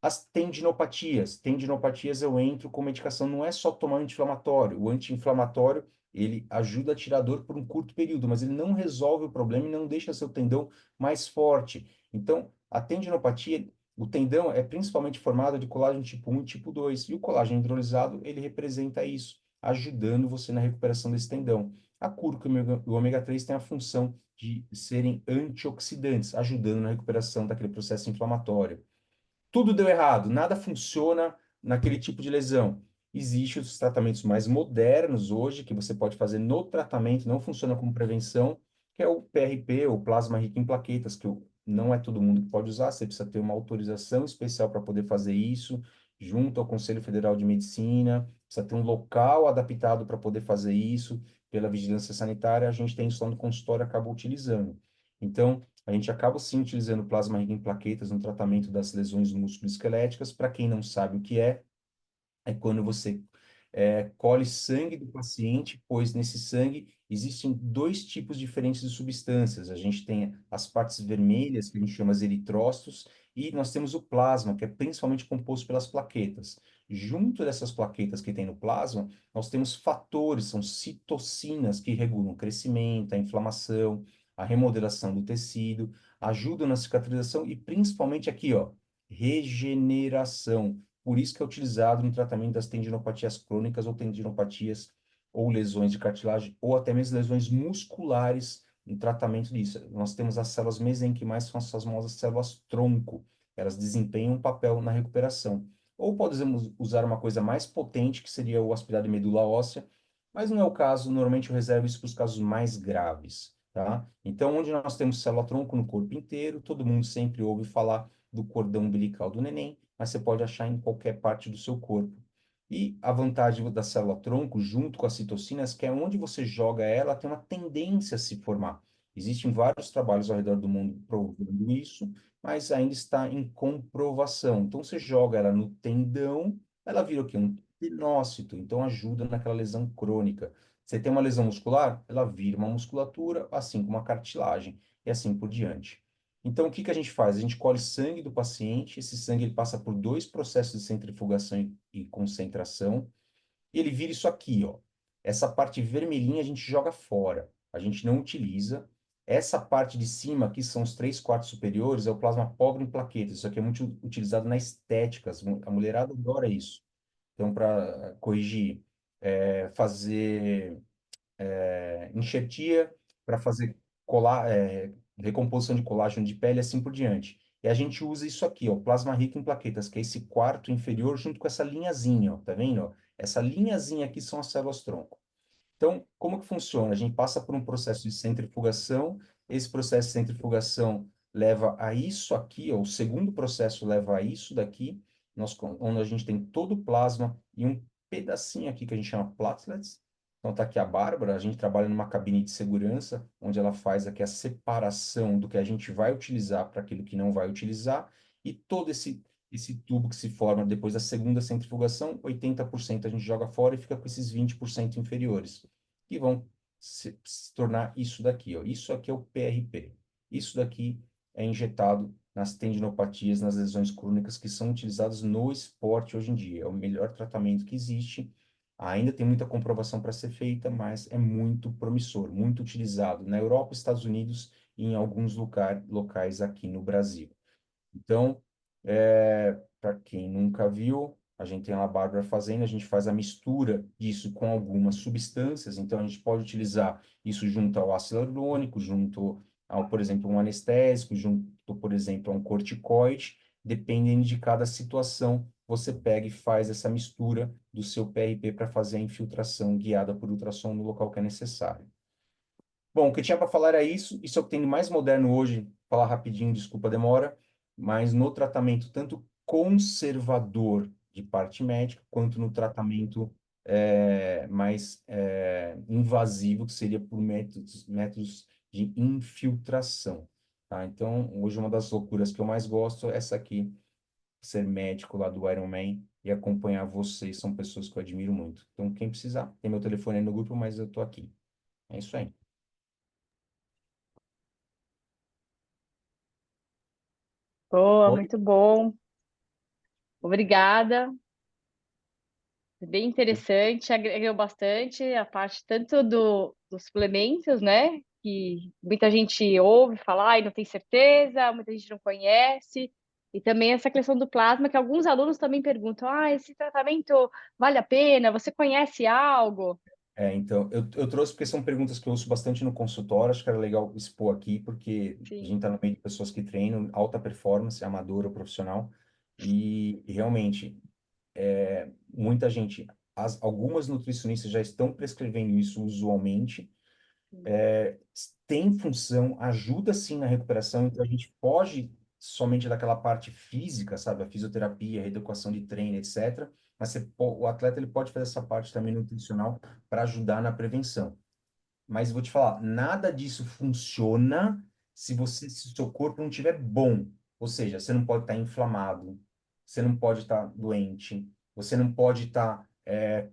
As tendinopatias. Tendinopatias eu entro com medicação, não é só tomar anti-inflamatório. O anti-inflamatório, ele ajuda a tirar a dor por um curto período, mas ele não resolve o problema e não deixa seu tendão mais forte. Então, a tendinopatia O tendão é principalmente formado de colágeno tipo 1 e tipo 2, e o colágeno hidrolisado, ele representa isso, ajudando você na recuperação desse tendão. A cúrcuma e o ômega 3 têm a função de serem antioxidantes, ajudando na recuperação daquele processo inflamatório. Tudo deu errado, nada funciona naquele tipo de lesão. Existem os tratamentos mais modernos hoje, que você pode fazer no tratamento, não funciona como prevenção, que é o PRP, o plasma rico em plaquetas, que não é todo mundo que pode usar, você precisa ter uma autorização especial para poder fazer isso, junto ao Conselho Federal de Medicina, precisa ter um local adaptado para poder fazer isso, pela vigilância sanitária, a gente tem isso lá no consultório, acaba utilizando. Então, a gente acaba sim utilizando plasma rico em plaquetas no tratamento das lesões musculoesqueléticas. Para quem não sabe o que é quando você colhe sangue do paciente, pois nesse sangue existem dois tipos diferentes de substâncias. A gente tem as partes vermelhas, que a gente chama de eritrócitos, e nós temos o plasma, que é principalmente composto pelas plaquetas. Junto dessas plaquetas que tem no plasma, nós temos fatores, são citocinas, que regulam o crescimento, a inflamação, a remodelação do tecido, ajudam na cicatrização e principalmente aqui, ó, regeneração. Por isso que é utilizado no tratamento das tendinopatias crônicas ou tendinopatias ou lesões de cartilagem ou até mesmo lesões musculares no tratamento disso. Nós temos as células mesenquimais, são as famosas células tronco. Elas desempenham um papel na recuperação. Ou podemos usar uma coisa mais potente, que seria o aspirado de medula óssea, mas não é o caso. Normalmente eu reservo isso para os casos mais graves, tá? Então, onde nós temos célula tronco no corpo inteiro, todo mundo sempre ouve falar do cordão umbilical do neném, mas você pode achar em qualquer parte do seu corpo. E a vantagem da célula-tronco, junto com as citocinas, que é onde você joga ela, tem uma tendência a se formar. Existem vários trabalhos ao redor do mundo provando isso, mas ainda está em comprovação. Então, você joga ela no tendão, ela vira o quê? Um tendinócito, então ajuda naquela lesão crônica. Você tem uma lesão muscular, ela vira uma musculatura, assim como a cartilagem, e assim por diante. Então, o que que a gente faz? A gente colhe sangue do paciente, esse sangue ele passa por dois processos de centrifugação e concentração, e ele vira isso aqui, ó. Essa parte vermelhinha a gente joga fora, a gente não utiliza. Essa parte de cima, aqui são os 3/4 superiores, é o plasma pobre em plaquetas. Isso aqui é muito utilizado na estética, a mulherada adora isso. Então, para corrigir, fazer enxertia, para fazer recomposição de colágeno de pele e assim por diante. E a gente usa isso aqui, ó, plasma rico em plaquetas, que é esse quarto inferior junto com essa linhazinha, ó, tá vendo? Ó? Essa linhazinha aqui são as células-tronco. Então, como que funciona? A gente passa por um processo de centrifugação, esse processo de centrifugação leva a isso aqui, ó, o segundo processo leva a isso daqui, onde a gente tem todo o plasma e um pedacinho aqui que a gente chama platelets. Então, tá aqui a Bárbara, a gente trabalha numa cabine de segurança, onde ela faz aqui a separação do que a gente vai utilizar para aquilo que não vai utilizar, e todo esse tubo que se forma depois da segunda centrifugação, 80% a gente joga fora e fica com esses 20% inferiores, que vão se tornar isso daqui, ó. Isso aqui é o PRP. Isso daqui é injetado nas tendinopatias, nas lesões crônicas que são utilizadas no esporte hoje em dia. É o melhor tratamento que existe. Ainda tem muita comprovação para ser feita, mas é muito promissor, muito utilizado na Europa, Estados Unidos e em alguns locais aqui no Brasil. Então, para quem nunca viu, a gente tem a Bárbara fazendo, a gente faz a mistura disso com algumas substâncias, então a gente pode utilizar isso junto ao ácido hialurônico, junto ao, por exemplo, um anestésico, junto, por exemplo, a um corticoide, dependendo de cada situação, você pega e faz essa mistura do seu PRP para fazer a infiltração guiada por ultrassom no local que é necessário. Bom, o que eu tinha para falar era isso é o que tem de mais moderno hoje, falar rapidinho, desculpa a demora, mas no tratamento tanto conservador de parte médica, quanto no tratamento mais invasivo, que seria por métodos de infiltração, tá? Então, hoje uma das loucuras que eu mais gosto é essa aqui, ser médico lá do Iron Man e acompanhar vocês, são pessoas que eu admiro muito. Então, quem precisar, tem meu telefone aí no grupo, mas eu tô aqui. É isso aí. Boa, Oi? muito bom. Obrigada. Bem interessante, agregou bastante a parte tanto dos suplementos, né? Que muita gente ouve falar e não tem certeza, muita gente não conhece. E também essa questão do plasma, que alguns alunos também perguntam: esse tratamento vale a pena? Você conhece algo? Então, eu trouxe porque são perguntas que eu ouço bastante no consultório, acho que era legal expor aqui, porque a Sim. gente está no meio de pessoas que treinam alta performance, amador ou profissional, e realmente, muita gente, algumas nutricionistas já estão prescrevendo isso usualmente, tem função, ajuda sim na recuperação, então a gente pode somente daquela parte física, sabe, a fisioterapia, a reeducação de treino, etc., mas o atleta ele pode fazer essa parte também nutricional para ajudar na prevenção. Mas vou te falar, nada disso funciona se o seu corpo não estiver bom. Ou seja, você não pode estar inflamado, você não pode estar doente, você não pode estar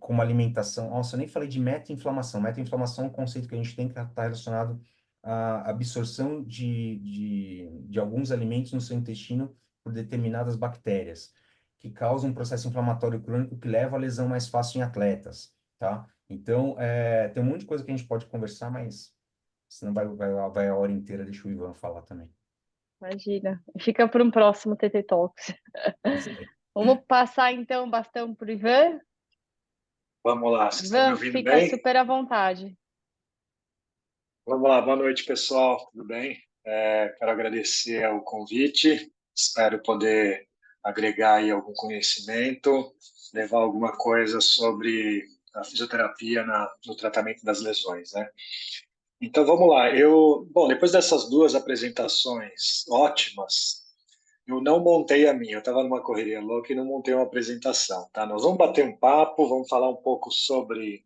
com uma alimentação. Nossa, eu nem falei de meta-inflamação. Meta-inflamação é um conceito que a gente tem que estar relacionado à absorção de alguns alimentos no seu intestino por determinadas bactérias, que causam um processo inflamatório crônico que leva à lesão mais fácil em atletas, tá? Então, tem um monte de coisa que a gente pode conversar, mas senão vai a hora inteira, deixa o Ivan falar também. Imagina. Fica para um próximo TT Talks. Isso aí. Vamos passar então o bastão para o Ivan. Vamos lá, vocês estão me Ivan, ouvindo fica bem? super à vontade. Vamos lá, boa noite, pessoal, tudo bem? Quero agradecer o convite, espero poder agregar aí algum conhecimento, levar alguma coisa sobre a fisioterapia no tratamento das lesões, né? Então vamos lá, bom, depois dessas duas apresentações ótimas, eu não montei a minha, eu estava numa correria louca e não montei uma apresentação, tá? Nós vamos bater um papo, vamos falar um pouco sobre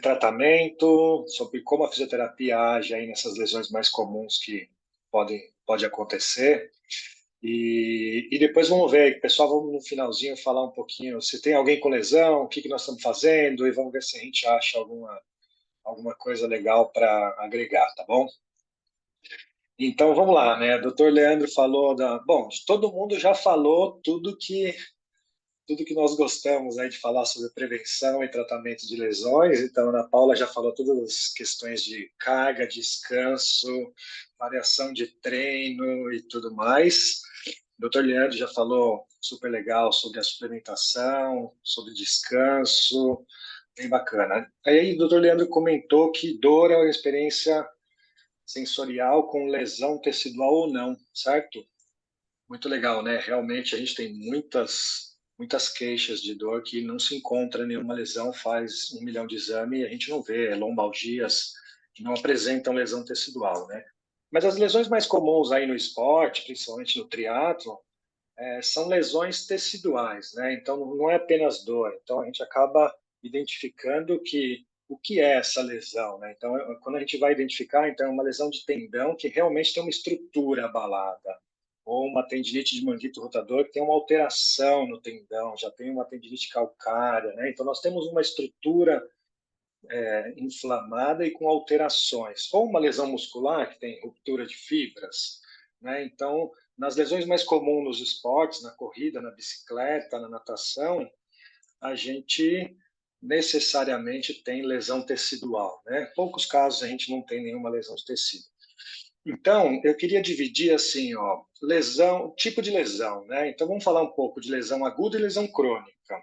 tratamento, sobre como a fisioterapia age aí nessas lesões mais comuns que pode acontecer. E depois vamos ver, pessoal, vamos no finalzinho falar um pouquinho se tem alguém com lesão, o que nós estamos fazendo, e vamos ver se a gente acha alguma coisa legal para agregar, tá bom? Então vamos lá, né? O doutor Leandro falou bom, todo mundo já falou tudo que nós gostamos aí de falar sobre prevenção e tratamento de lesões. Então, a Ana Paula já falou todas as questões de carga, descanso, variação de treino e tudo mais. O Dr. Leandro já falou super legal sobre a suplementação, sobre descanso, bem bacana. Aí o Dr. Leandro comentou que dor é uma experiência sensorial com lesão tecidual ou não, certo? Muito legal, né? Realmente a gente tem muitas queixas de dor que não se encontra nenhuma lesão, faz 1 milhão de exames e a gente não vê lombalgias que não apresentam lesão tecidual, né? Mas as lesões mais comuns aí no esporte, principalmente no triatlo, são lesões teciduais, né? Então não é apenas dor. Então a gente acaba identificando o que é essa lesão, né? Então quando a gente vai identificar, então é uma lesão de tendão que realmente tem uma estrutura abalada, ou uma tendinite de manguito rotador que tem uma alteração no tendão, já tem uma tendinite calcária, né? Então nós temos uma estrutura inflamada e com alterações, ou uma lesão muscular que tem ruptura de fibras, né? Então, nas lesões mais comuns nos esportes, na corrida, na bicicleta, na natação, a gente necessariamente tem lesão tecidual, né? Poucos casos a gente não tem nenhuma lesão de tecido. Então, eu queria dividir assim, ó, lesão, tipo de lesão, né? Então, vamos falar um pouco de lesão aguda e lesão crônica,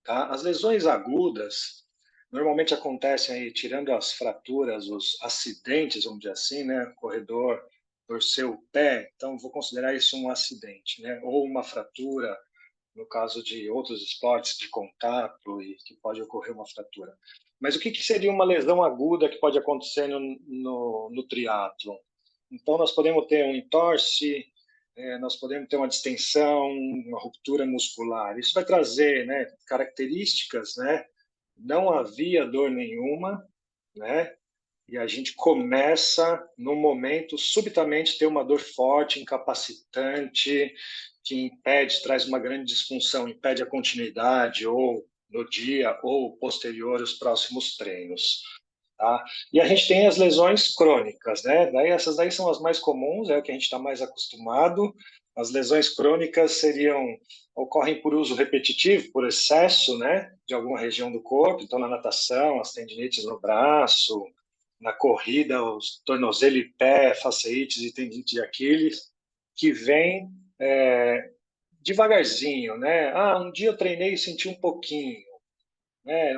tá? As lesões agudas normalmente acontecem aí, tirando as fraturas, os acidentes, vamos dizer assim, né? O corredor torceu o pé, então vou considerar isso um acidente, né? Ou uma fratura, no caso de outros esportes de contato e que pode ocorrer uma fratura. Mas o que seria uma lesão aguda que pode acontecer no triatlo? Então, nós podemos ter um entorse, nós podemos ter uma distensão, uma ruptura muscular. Isso vai trazer, né, características, né? Não havia dor nenhuma, né? E a gente começa, no momento, subitamente ter uma dor forte, incapacitante, que impede, traz uma grande disfunção, impede a continuidade, ou no dia, ou posterior, os próximos treinos. Tá? E a gente tem as lesões crônicas, né? Essas daí são as mais comuns, é o que a gente está mais acostumado. As lesões crônicas ocorrem por uso repetitivo, por excesso, né, de alguma região do corpo. Então, na natação, as tendinites no braço, na corrida, os tornozelo e pé, fasciites e tendinite de Aquiles, que vem devagarzinho, né? Um dia eu treinei e senti um pouquinho, né?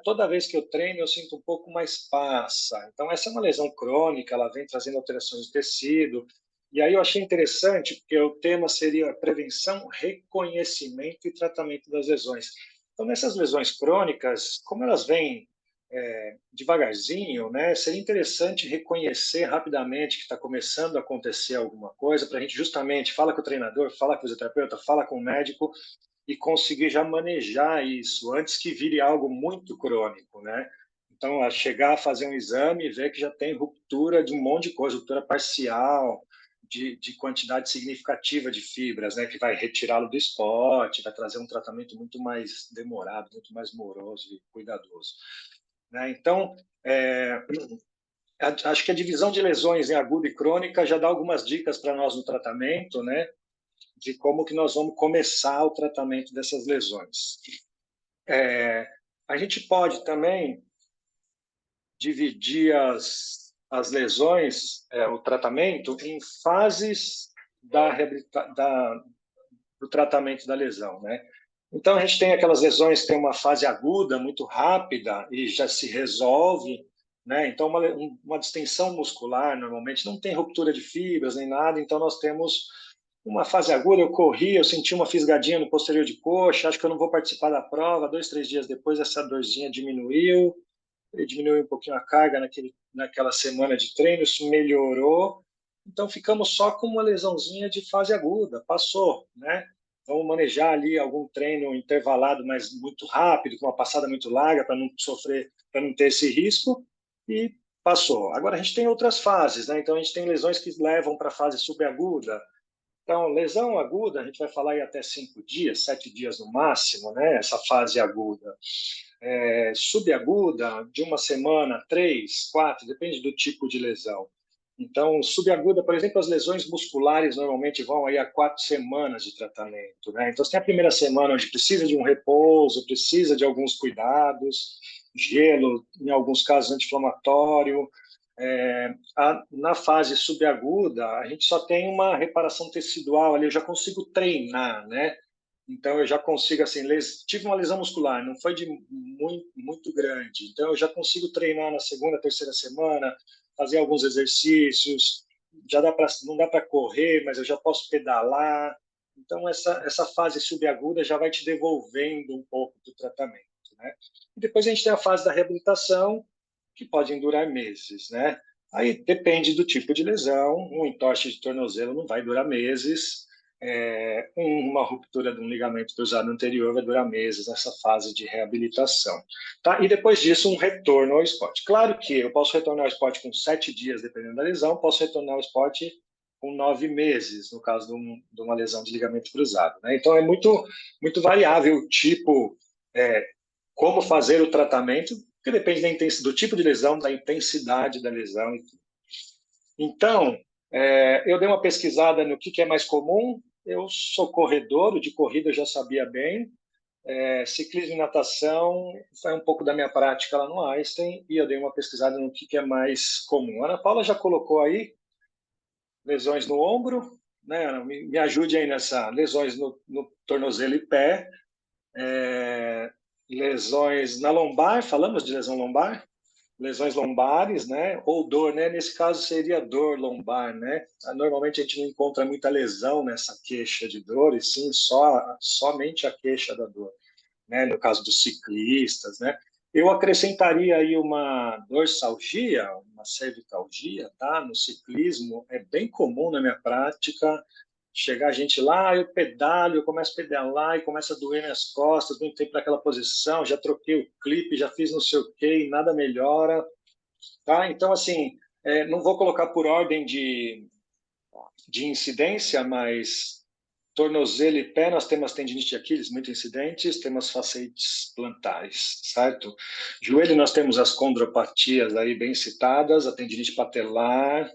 Toda vez que eu treino eu sinto um pouco, mais passa. Então essa é uma lesão crônica, ela vem trazendo alterações de tecido. E aí eu achei interessante, porque o tema seria prevenção, reconhecimento e tratamento das lesões. Então nessas lesões crônicas, como elas vêm devagarzinho, né? Seria interessante reconhecer rapidamente que está começando a acontecer alguma coisa, para a gente justamente fala com o treinador, fala com o fisioterapeuta, fala com o médico e conseguir já manejar isso antes que vire algo muito crônico, né? Então, a chegar a fazer um exame e ver que já tem ruptura de um monte de coisa, ruptura parcial, de quantidade significativa de fibras, né? Que vai retirá-lo do esporte, vai trazer um tratamento muito mais demorado, muito mais moroso e cuidadoso, né? Então, acho que a divisão de lesões em aguda e crônica já dá algumas dicas para nós no tratamento, né? De como que nós vamos começar o tratamento dessas lesões. A gente pode também dividir as lesões, o tratamento, em fases do tratamento da lesão, né? Então, a gente tem aquelas lesões que tem uma fase aguda, muito rápida, e já se resolve, né? Então, uma distensão muscular, normalmente, não tem ruptura de fibras nem nada, então nós temos uma fase aguda, eu corri, eu senti uma fisgadinha no posterior de coxa, acho que eu não vou participar da prova, 2, 3 dias depois essa dorzinha diminuiu um pouquinho a carga naquela semana de treino, isso melhorou, então ficamos só com uma lesãozinha de fase aguda, passou, né? Vamos manejar ali algum treino intervalado, mas muito rápido, com uma passada muito larga, para não sofrer, para não ter esse risco, e passou. Agora, a gente tem outras fases, né? Então, a gente tem lesões que levam para a fase subaguda. Então, lesão aguda, a gente vai falar aí até 5 dias, 7 dias no máximo, né? Essa fase aguda. Subaguda, de uma semana, 3, 4, depende do tipo de lesão. Então, subaguda, por exemplo, as lesões musculares normalmente vão aí a 4 semanas de tratamento, né? Então, você tem a primeira semana onde precisa de um repouso, precisa de alguns cuidados, gelo, em alguns casos anti-inflamatório. Na fase subaguda, a gente só tem uma reparação tecidual ali, eu já consigo treinar, né? Então, eu já consigo, assim, tive uma lesão muscular, não foi de muito grande, então eu já consigo treinar na segunda, terceira semana, fazer alguns exercícios, não dá para correr, mas eu já posso pedalar. Então, essa fase subaguda já vai te devolvendo um pouco do tratamento, né? E depois a gente tem a fase da reabilitação, que podem durar meses, né? Aí depende do tipo de lesão, um entorse de tornozelo não vai durar meses, uma ruptura de um ligamento cruzado anterior vai durar meses nessa fase de reabilitação. Tá? E depois disso, um retorno ao esporte. Claro que eu posso retornar ao esporte com 7 dias, dependendo da lesão, posso retornar ao esporte com 9 meses, no caso de uma lesão de ligamento cruzado, né? Então, é muito, muito variável o tipo, como fazer o tratamento, porque depende do tipo de lesão, da intensidade da lesão. Então, eu dei uma pesquisada no que é mais comum. Eu sou corredor, o de corrida eu já sabia bem. Ciclismo e natação foi um pouco da minha prática lá no Einstein, e eu dei uma pesquisada no que é mais comum. A Ana Paula já colocou aí lesões no ombro, né? Ana, me ajude aí nessa. Lesões no tornozelo e pé. Lesões na lombar, falamos de lesão lombar? Lesões lombares, né? Ou dor, né? Nesse caso seria dor lombar, né? Normalmente a gente não encontra muita lesão nessa queixa de dor, e sim somente a queixa da dor, né? No caso dos ciclistas, né? Eu acrescentaria aí uma dorsalgia, uma cervicalgia, tá? No ciclismo é bem comum na minha prática. Chegar a gente lá, eu pedalo, eu começo a pedalar e começa a doer minhas costas, muito tempo naquela posição, já troquei o clipe, já fiz não sei o quê, e nada melhora, tá? Então, assim, não vou colocar por ordem de incidência, mas tornozelo e pé, nós temos tendinite de Aquiles muito incidentes, temos facetes plantares, certo? Joelho, nós temos as condropatias aí bem citadas, a tendinite patelar,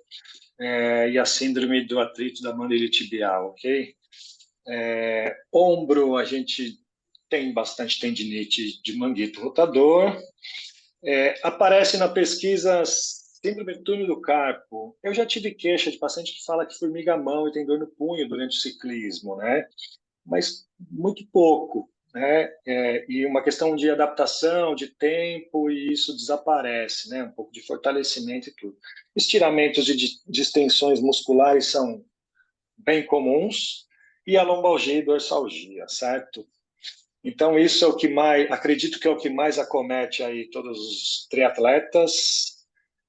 e a síndrome do atrito da mandíbula tibial, ok? Ombro, a gente tem bastante tendinite de manguito rotador. Aparece na pesquisa Síndrome do túnel do carpo. Eu já tive queixa de paciente que fala que formiga a mão e tem dor no punho durante o ciclismo, né? Mas muito pouco, né? E uma questão de adaptação, de tempo, e isso desaparece, né? Um pouco de fortalecimento e tudo. Estiramentos de distensões musculares são bem comuns, e a lombalgia e dorsalgia, certo? Então, isso é o que mais, acredito que é o que mais acomete aí todos os triatletas.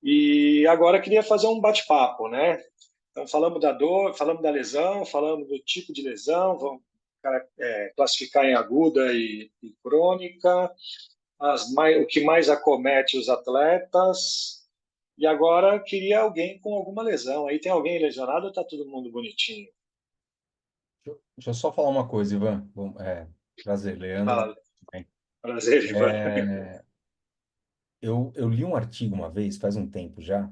E agora eu queria fazer um bate-papo, né? Então, falamos da dor, falamos da lesão, falamos do tipo de lesão, vamos classificar em aguda e crônica, o que mais acomete os atletas. E agora queria alguém com alguma lesão. Aí tem alguém lesionado ou está todo mundo bonitinho? Deixa eu só falar uma coisa, Ivan. Prazer, Leandro. Fala. Prazer, Ivan. Eu li um artigo uma vez, faz um tempo já,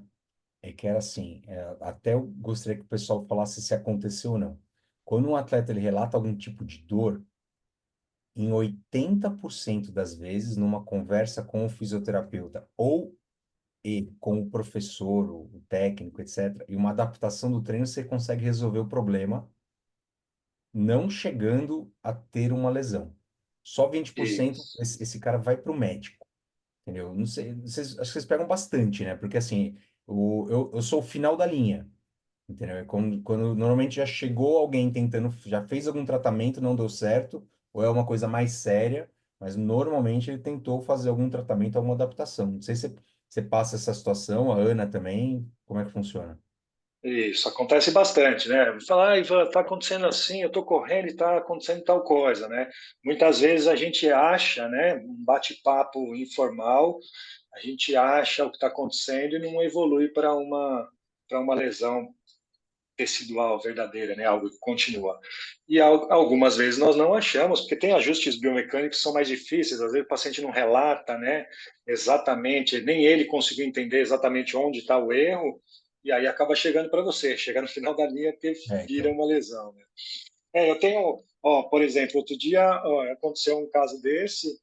que era assim, até eu gostaria que o pessoal falasse se aconteceu ou não. Quando um atleta ele relata algum tipo de dor, em 80% das vezes, numa conversa com o fisioterapeuta ou com o professor, o técnico, etc., e uma adaptação do treino, você consegue resolver o problema, não chegando a ter uma lesão. Só 20% Isso. esse cara vai para o médico, entendeu? Não sei, acho que vocês pegam bastante, né? Porque assim, eu sou o final da linha, entendeu? É quando normalmente já chegou alguém tentando, já fez algum tratamento, não deu certo, ou é uma coisa mais séria, mas normalmente ele tentou fazer algum tratamento, alguma adaptação. Não sei se você passa essa situação, a Ana também, como é que funciona? Isso, acontece bastante, né? Falar, Ivan, está acontecendo assim, eu estou correndo e está acontecendo tal coisa, né? Muitas vezes a gente acha, né, um bate-papo informal, a gente acha o que está acontecendo e não evolui para uma lesão tecidual verdadeira, né? Algo que continua. E algumas vezes nós não achamos, porque tem ajustes biomecânicos que são mais difíceis, às vezes o paciente não relata, né, exatamente, nem ele conseguiu entender exatamente onde está o erro, e aí acaba chegando para você, chega no final da linha que vira Então, uma lesão, né? Eu tenho, por exemplo, outro dia aconteceu um caso desse,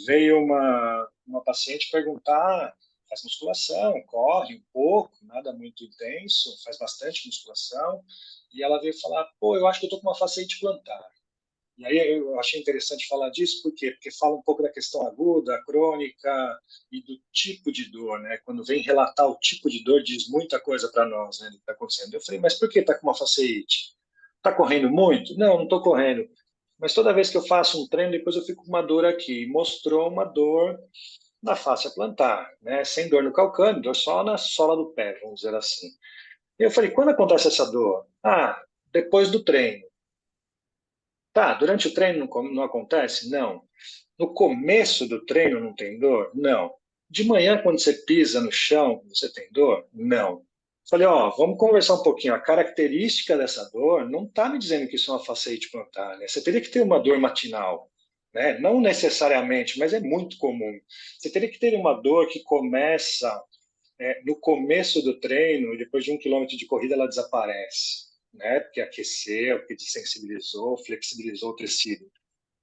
veio uma paciente perguntar, faz musculação, corre um pouco, nada muito intenso, faz bastante musculação, e ela veio falar, pô, eu acho que eu tô com uma fasciite plantar. E aí eu achei interessante falar disso, por quê? Porque fala um pouco da questão aguda, crônica e do tipo de dor, né? Quando vem relatar o tipo de dor, diz muita coisa para nós, né, do que está acontecendo. Eu falei, mas por que está com uma fasciite? Está correndo muito? Não, não estou correndo. Mas toda vez que eu faço um treino, depois eu fico com uma dor aqui. Mostrou uma dor na fáscia plantar, né? Sem dor no calcâneo, dor só na sola do pé, vamos dizer assim. E eu falei, quando acontece essa dor? Ah, depois do treino. Tá, durante o treino não acontece? Não. No começo do treino não tem dor? Não. De manhã, quando você pisa no chão, você tem dor? Não. Falei, vamos conversar um pouquinho. A característica dessa dor não está me dizendo que isso é uma fasciite plantar, né? Você teria que ter uma dor matinal, né? Não necessariamente, mas é muito comum. Você teria que ter uma dor que começa no começo do treino e depois de 1 quilômetro de corrida ela desaparece, né? Porque aqueceu, porque desensibilizou, flexibilizou o tecido.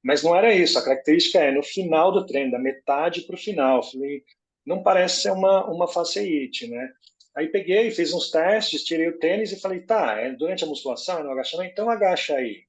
Mas não era isso. A característica é no final do treino, da metade para o final. Falei, não parece ser uma fasciite, né? Aí peguei, fiz uns testes, tirei o tênis e falei, tá, durante a musculação, no agachamento, então agacha aí.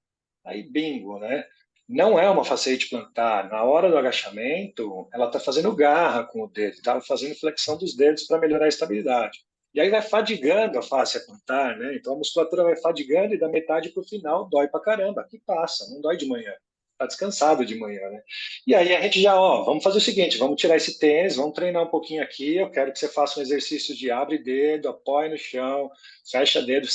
Aí bingo, né? Não é uma fasciite plantar. Na hora do agachamento, ela está fazendo garra com o dedo, estava fazendo flexão dos dedos para melhorar a estabilidade. E aí vai fadigando a face plantar, né? Então a musculatura vai fadigando e da metade para o final dói para caramba. Aqui passa, não dói de manhã. Tá descansado de manhã, né? E aí a gente já, vamos fazer o seguinte, vamos tirar esse tênis, vamos treinar um pouquinho aqui, eu quero que você faça um exercício de abre dedo, apoia no chão, fecha dedo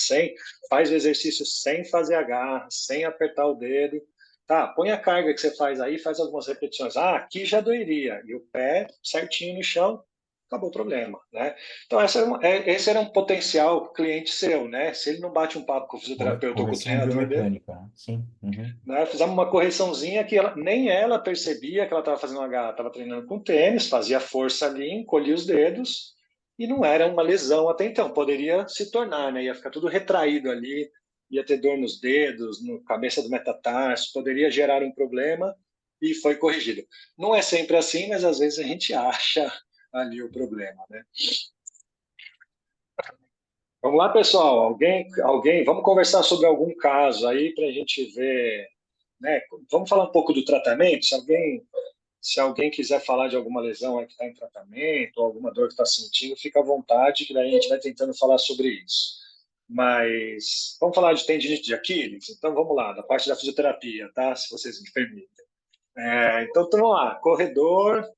faz o exercício sem fazer a garra, sem apertar o dedo, tá, põe a carga que você faz aí, faz algumas repetições, aqui já doeria, e o pé certinho no chão, acabou o problema, né? Então esse era um potencial cliente seu, né? Se ele não bate um papo com o fisioterapeuta ou com o correção treinador dele, biomecânica, né? Sim. Uhum. né? Fizemos uma correçãozinha que nem ela percebia que ela estava fazendo uma garra, estava treinando com tênis, fazia força ali, encolhia os dedos e não era uma lesão até então. Poderia se tornar, né? Ia ficar tudo retraído ali, ia ter dor nos dedos, no cabeça do metatarso, poderia gerar um problema e foi corrigido. Não é sempre assim, mas às vezes a gente acha ali o problema, né? Vamos lá, pessoal. Vamos conversar sobre algum caso aí para a gente ver, né? Vamos falar um pouco do tratamento. Se alguém quiser falar de alguma lesão aí que está em tratamento, ou alguma dor que está sentindo, fica à vontade, que daí a gente vai tentando falar sobre isso. Mas vamos falar de tendinite de Aquiles? Então vamos lá, da parte da fisioterapia, tá? Se vocês me permitem. Então vamos lá, corredor,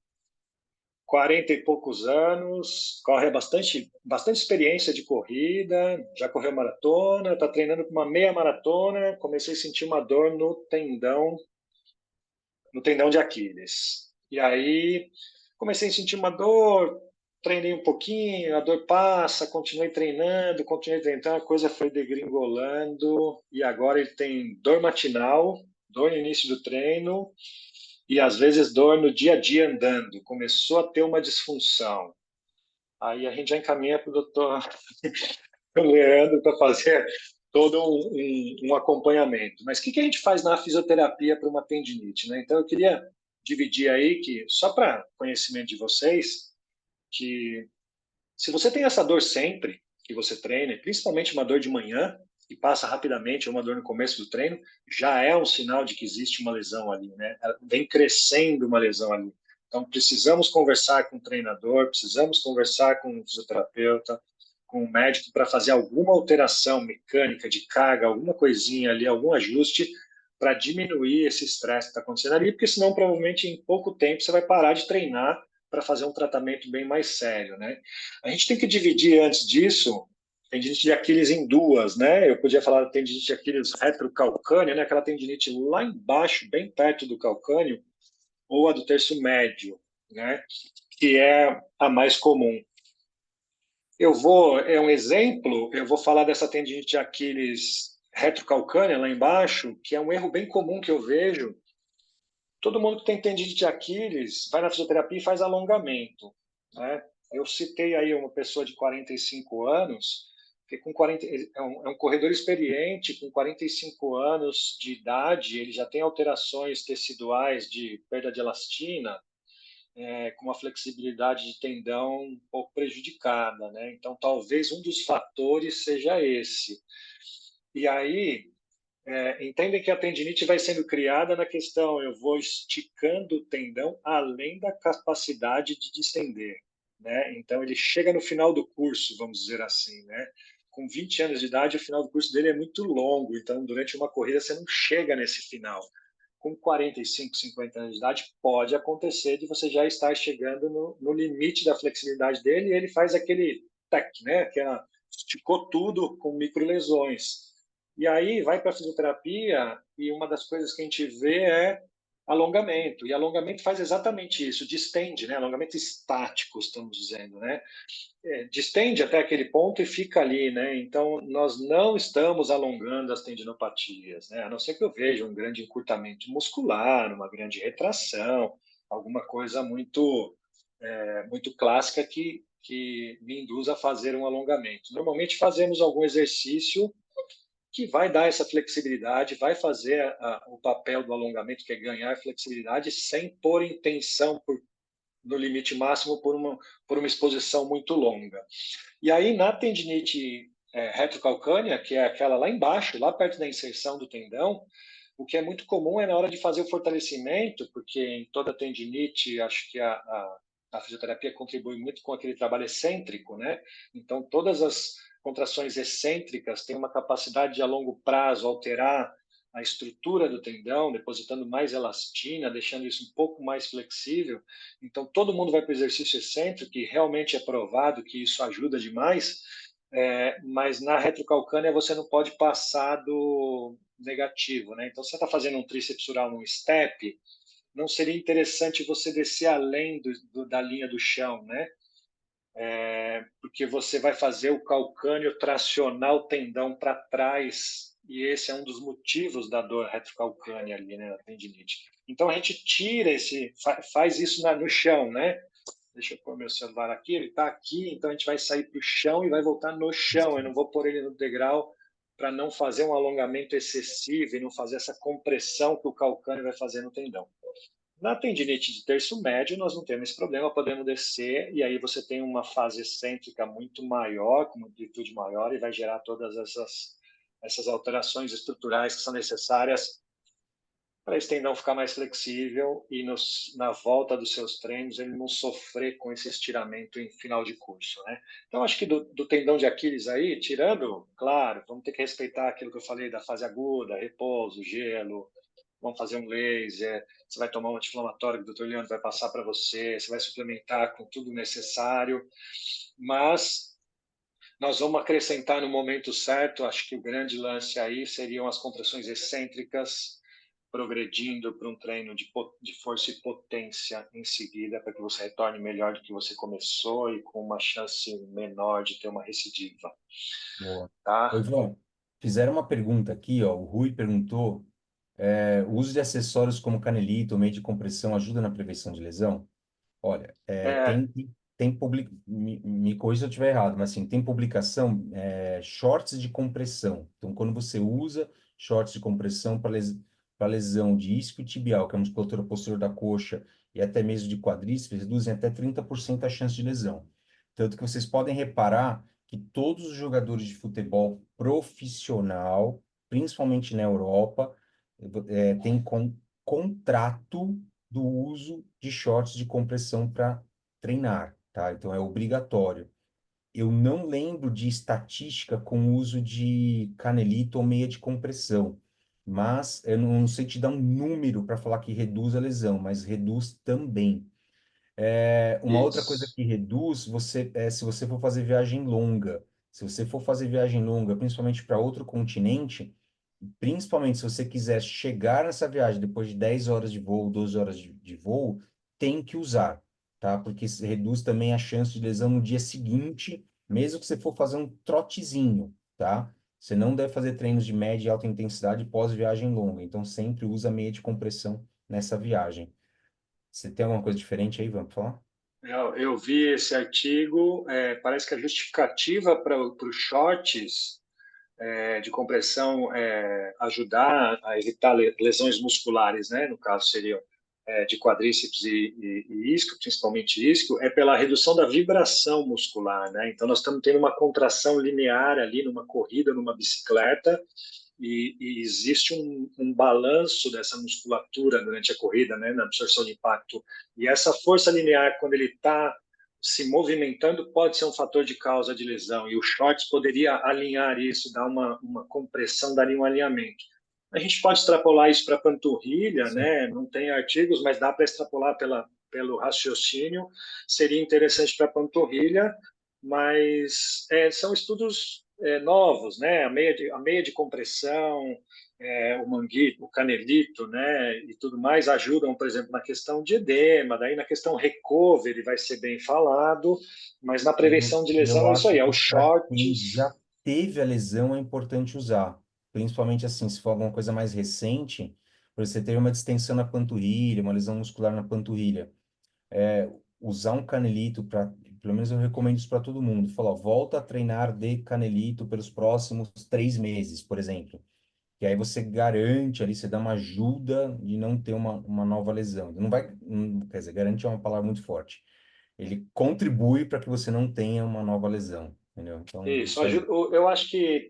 40 e poucos anos, corre bastante experiência de corrida, já correu maratona, está treinando para uma meia maratona, comecei a sentir uma dor no tendão de Aquiles. E aí comecei a sentir uma dor, treinei um pouquinho, a dor passa, continuei treinando, a coisa foi degringolando e agora ele tem dor matinal, dor no início do treino e às vezes dor no dia a dia andando. Começou a ter uma disfunção. Aí a gente já encaminha para o doutor Leandro para fazer todo um acompanhamento. Mas o que a gente faz na fisioterapia para uma tendinite, né? Então eu queria dividir aí que, só para conhecimento de vocês, que se você tem essa dor sempre que você treina, principalmente uma dor de manhã, e passa rapidamente, uma dor no começo do treino, já é um sinal de que existe uma lesão ali, né? Vem crescendo uma lesão ali. Então, precisamos conversar com o treinador, precisamos conversar com o fisioterapeuta, com o médico para fazer alguma alteração mecânica de carga, alguma coisinha ali, algum ajuste para diminuir esse estresse que está acontecendo ali, porque senão provavelmente em pouco tempo você vai parar de treinar para fazer um tratamento bem mais sério, né? A gente tem que dividir antes disso tendinite de Aquiles em duas, né? Eu podia falar da tendinite de Aquiles retrocalcânea, né? Aquela tendinite lá embaixo, bem perto do calcâneo, ou a do terço médio, né? Que é a mais comum. É um exemplo, eu vou falar dessa tendinite de Aquiles retrocalcânea lá embaixo, que é um erro bem comum que eu vejo. Todo mundo que tem tendinite de Aquiles vai na fisioterapia e faz alongamento, né? Eu citei aí uma pessoa de 45 anos, que é um corredor experiente, com 45 anos de idade, ele já tem alterações teciduais de perda de elastina, com uma flexibilidade de tendão um pouco prejudicada, né? Então, talvez um dos fatores seja esse. E aí, entendem que a tendinite vai sendo criada na questão, eu vou esticando o tendão além da capacidade de distender, né? Então, ele chega no final do curso, vamos dizer assim, né? Com 20 anos de idade, o final do curso dele é muito longo, então, durante uma corrida, você não chega nesse final. Com 45, 50 anos de idade, pode acontecer de você já estar chegando no limite da flexibilidade dele e ele faz aquele tac, né? Esticou tudo com microlesões. E aí vai para a fisioterapia e uma das coisas que a gente vê é alongamento. E alongamento faz exatamente isso, distende, né? Alongamento estático, estamos dizendo, né? Distende até aquele ponto e fica ali, né? Então, nós não estamos alongando as tendinopatias, né? A não ser que eu veja um grande encurtamento muscular, uma grande retração, alguma coisa muito clássica que me induz a fazer um alongamento. Normalmente fazemos algum exercício que vai dar essa flexibilidade, vai fazer o papel do alongamento, que é ganhar flexibilidade, sem pôr em tensão no limite máximo por uma exposição muito longa. E aí, na tendinite retrocalcânea, que é aquela lá embaixo, lá perto da inserção do tendão, o que é muito comum é na hora de fazer o fortalecimento, porque em toda tendinite, acho que a fisioterapia contribui muito com aquele trabalho excêntrico, né? Então, todas as contrações excêntricas têm uma capacidade de a longo prazo alterar a estrutura do tendão, depositando mais elastina, deixando isso um pouco mais flexível. Então, todo mundo vai para o exercício excêntrico, que realmente é provado que isso ajuda demais, mas na retrocalcânea você não pode passar do negativo, né? Então, se você está fazendo um tríceps oral num step, não seria interessante você descer além da linha do chão, né? Porque você vai fazer o calcâneo tracionar o tendão para trás, e esse é um dos motivos da dor retrocalcânea ali, né, na tendinite. Então a gente tira faz isso no chão, né? Deixa eu pôr meu celular aqui, ele está aqui, então a gente vai sair para o chão e vai voltar no chão. Eu não vou pôr ele no degrau para não fazer um alongamento excessivo e não fazer essa compressão que o calcâneo vai fazer no tendão. Na tendinite de terço médio, nós não temos esse problema, podemos descer, e aí você tem uma fase excêntrica muito maior, com uma amplitude maior, e vai gerar todas essas alterações estruturais que são necessárias para esse tendão ficar mais flexível e na volta dos seus treinos ele não sofrer com esse estiramento em final de curso, né? Então, acho que do tendão de Aquiles aí, tirando, claro, vamos ter que respeitar aquilo que eu falei da fase aguda, repouso, gelo, vamos fazer um laser, você vai tomar um anti-inflamatório que o Dr. Leandro vai passar para você, você vai suplementar com tudo necessário, mas nós vamos acrescentar no momento certo, acho que o grande lance aí seriam as compressões excêntricas, progredindo para um treino de força e potência em seguida, para que você retorne melhor do que você começou e com uma chance menor de ter uma recidiva. Boa. Tá? Oi, Ivan, fizeram uma pergunta aqui, ó, o Rui perguntou, o uso de acessórios como canelito ou meio de compressão ajuda na prevenção de lesão? Olha, me corrija se eu estiver errado, mas assim, tem publicação, shorts de compressão. Então, quando você usa shorts de compressão para lesão de isquiotibial, que é a musculatura posterior da coxa, e até mesmo de quadríceps, reduzem até 30% a chance de lesão. Tanto que vocês podem reparar que todos os jogadores de futebol profissional, principalmente na Europa, têm contrato do uso de shorts de compressão para treinar, tá? Então é obrigatório. Eu não lembro de estatística com o uso de canelito ou meia de compressão, mas eu não sei te dar um número para falar que reduz a lesão, mas reduz também. Uma outra coisa Isso. que reduz, se você for fazer viagem longa, se você for fazer viagem longa, principalmente para outro continente, principalmente se você quiser chegar nessa viagem depois de 10 horas de voo, 12 horas de voo, tem que usar, tá? Porque isso reduz também a chance de lesão no dia seguinte, mesmo que você for fazer um trotezinho, tá? Você não deve fazer treinos de média e alta intensidade pós-viagem longa, então sempre usa meia de compressão nessa viagem. Você tem alguma coisa diferente aí, vamos falar? Eu vi esse artigo, parece que a justificativa para os shorts de compressão ajudar a evitar lesões musculares, né? No caso, seriam de quadríceps e isquio, principalmente isquio, é pela redução da vibração muscular, né? Então, nós estamos tendo uma contração linear ali numa corrida, numa bicicleta, e existe um balanço dessa musculatura durante a corrida, né, na absorção de impacto. E essa força linear, quando ele está se movimentando, pode ser um fator de causa de lesão. E o shorts poderia alinhar isso, dar uma compressão, daria um alinhamento. A gente pode extrapolar isso para a panturrilha, né? Não tem artigos, mas dá para extrapolar pelo raciocínio. Seria interessante para a panturrilha, mas são estudos novos, né? A meia de compressão, o manguito, o canelito, né? E tudo mais ajudam, por exemplo, na questão de edema, daí na questão recovery vai ser bem falado, mas na prevenção de lesão Eu é isso aí, acho é que o para quem shorts. já teve a lesão é importante usar. Principalmente assim, se for alguma coisa mais recente, por exemplo, você teve uma distensão na panturrilha, uma lesão muscular na panturrilha. Usar um canelito para, pelo menos eu recomendo isso para todo mundo. Falar, volta a treinar de canelito pelos próximos 3 meses, por exemplo. E aí você garante ali, você dá uma ajuda de não ter uma nova lesão. Não vai, quer dizer, garante é uma palavra muito forte. Ele contribui para que você não tenha uma nova lesão, entendeu? Então, Isso, isso aí. eu acho que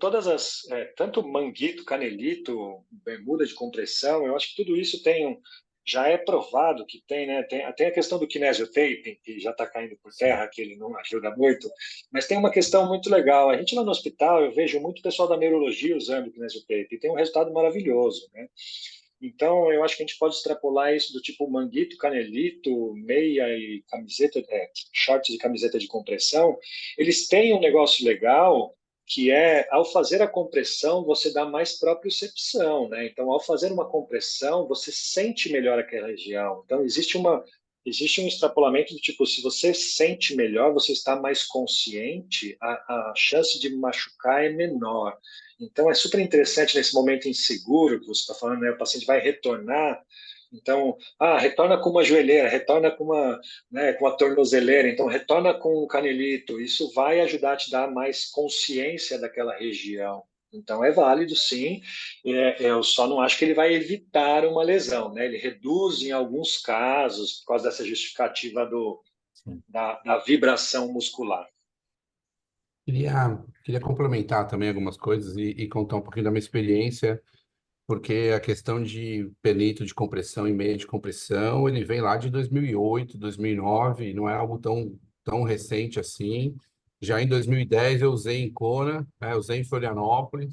tanto manguito, canelito, bermuda de compressão, eu acho que tudo isso já é provado que tem, né? Tem a questão do kinesiotaping, que já está caindo por Sim. terra, que ele não ajuda muito, mas tem uma questão muito legal. A gente lá no hospital, eu vejo muito pessoal da neurologia usando o kinesiotaping, e tem um resultado maravilhoso, né? Então, eu acho que a gente pode extrapolar isso do tipo manguito, canelito, meia e camiseta, shorts de camiseta de compressão. Eles têm um negócio legal que ao fazer a compressão, você dá mais propriocepção, né? Então, ao fazer uma compressão, você sente melhor aquela região. Então, existe um extrapolamento do tipo, se você sente melhor, você está mais consciente, a chance de machucar é menor. Então, é super interessante nesse momento inseguro que você está falando, né? O paciente vai retornar. Então, retorna com uma joelheira, retorna com uma tornozeleira, então retorna com um canelito. Isso vai ajudar a te dar mais consciência daquela região. Então é válido, sim. Eu só não acho que ele vai evitar uma lesão, né? Ele reduz em alguns casos, por causa dessa justificativa Sim. da vibração muscular. Queria complementar também algumas coisas e contar um pouquinho da minha experiência, porque a questão de peneito de compressão e meia de compressão, ele vem lá de 2008, 2009, não é algo tão recente assim. Já em 2010 eu usei em Kona, né, usei em Florianópolis,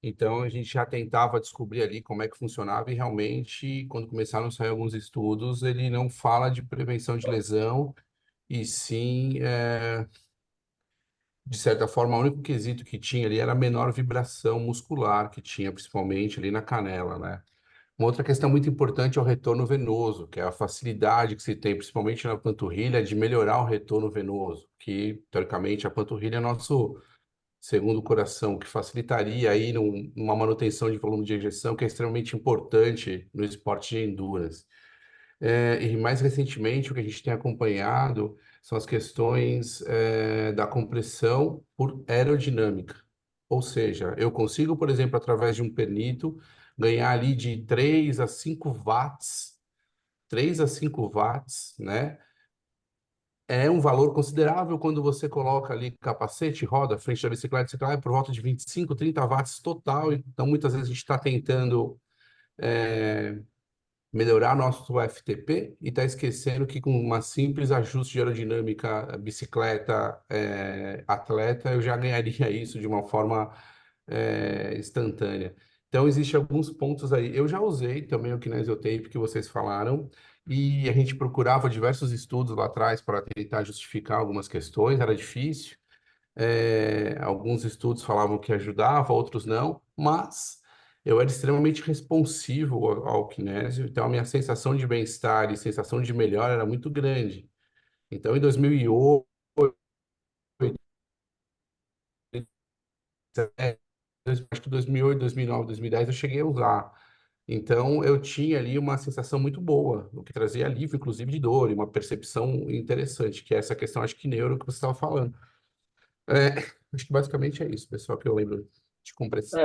então a gente já tentava descobrir ali como é que funcionava e realmente, quando começaram a sair alguns estudos, ele não fala de prevenção de lesão, e sim, de certa forma, o único quesito que tinha ali era a menor vibração muscular que tinha, principalmente ali na canela, né? Uma outra questão muito importante é o retorno venoso, que é a facilidade que se tem, principalmente na panturrilha, de melhorar o retorno venoso, que, teoricamente, a panturrilha é nosso segundo coração, que facilitaria aí numa manutenção de volume de ejeção, que é extremamente importante no esporte de endurance. E mais recentemente, o que a gente tem acompanhado são as questões da compressão por aerodinâmica. Ou seja, eu consigo, por exemplo, através de um pernito, ganhar ali de 3 a 5 watts, 3 a 5 watts, né? É um valor considerável quando você coloca ali capacete, roda, frente da bicicleta, você vai por volta de 25, 30 watts total. Então, muitas vezes a gente está tentando melhorar nosso FTP e está esquecendo que com uma simples ajuste de aerodinâmica, bicicleta, atleta, eu já ganharia isso de uma forma instantânea. Então, existem alguns pontos aí. Eu já usei também o Kinesiotape que vocês falaram, e a gente procurava diversos estudos lá atrás para tentar justificar algumas questões, era difícil. Alguns estudos falavam que ajudava, outros não, mas eu era extremamente responsivo ao kinésio, então a minha sensação de bem-estar e sensação de melhora era muito grande. Então, em 2008, acho que 2008, 2009, 2010 eu cheguei a usar. Então, eu tinha ali uma sensação muito boa, o que trazia alívio, inclusive, de dor, e uma percepção interessante, que é essa questão, acho que neuro que você estava falando. Acho que basicamente é isso, pessoal, que eu lembro de compressão.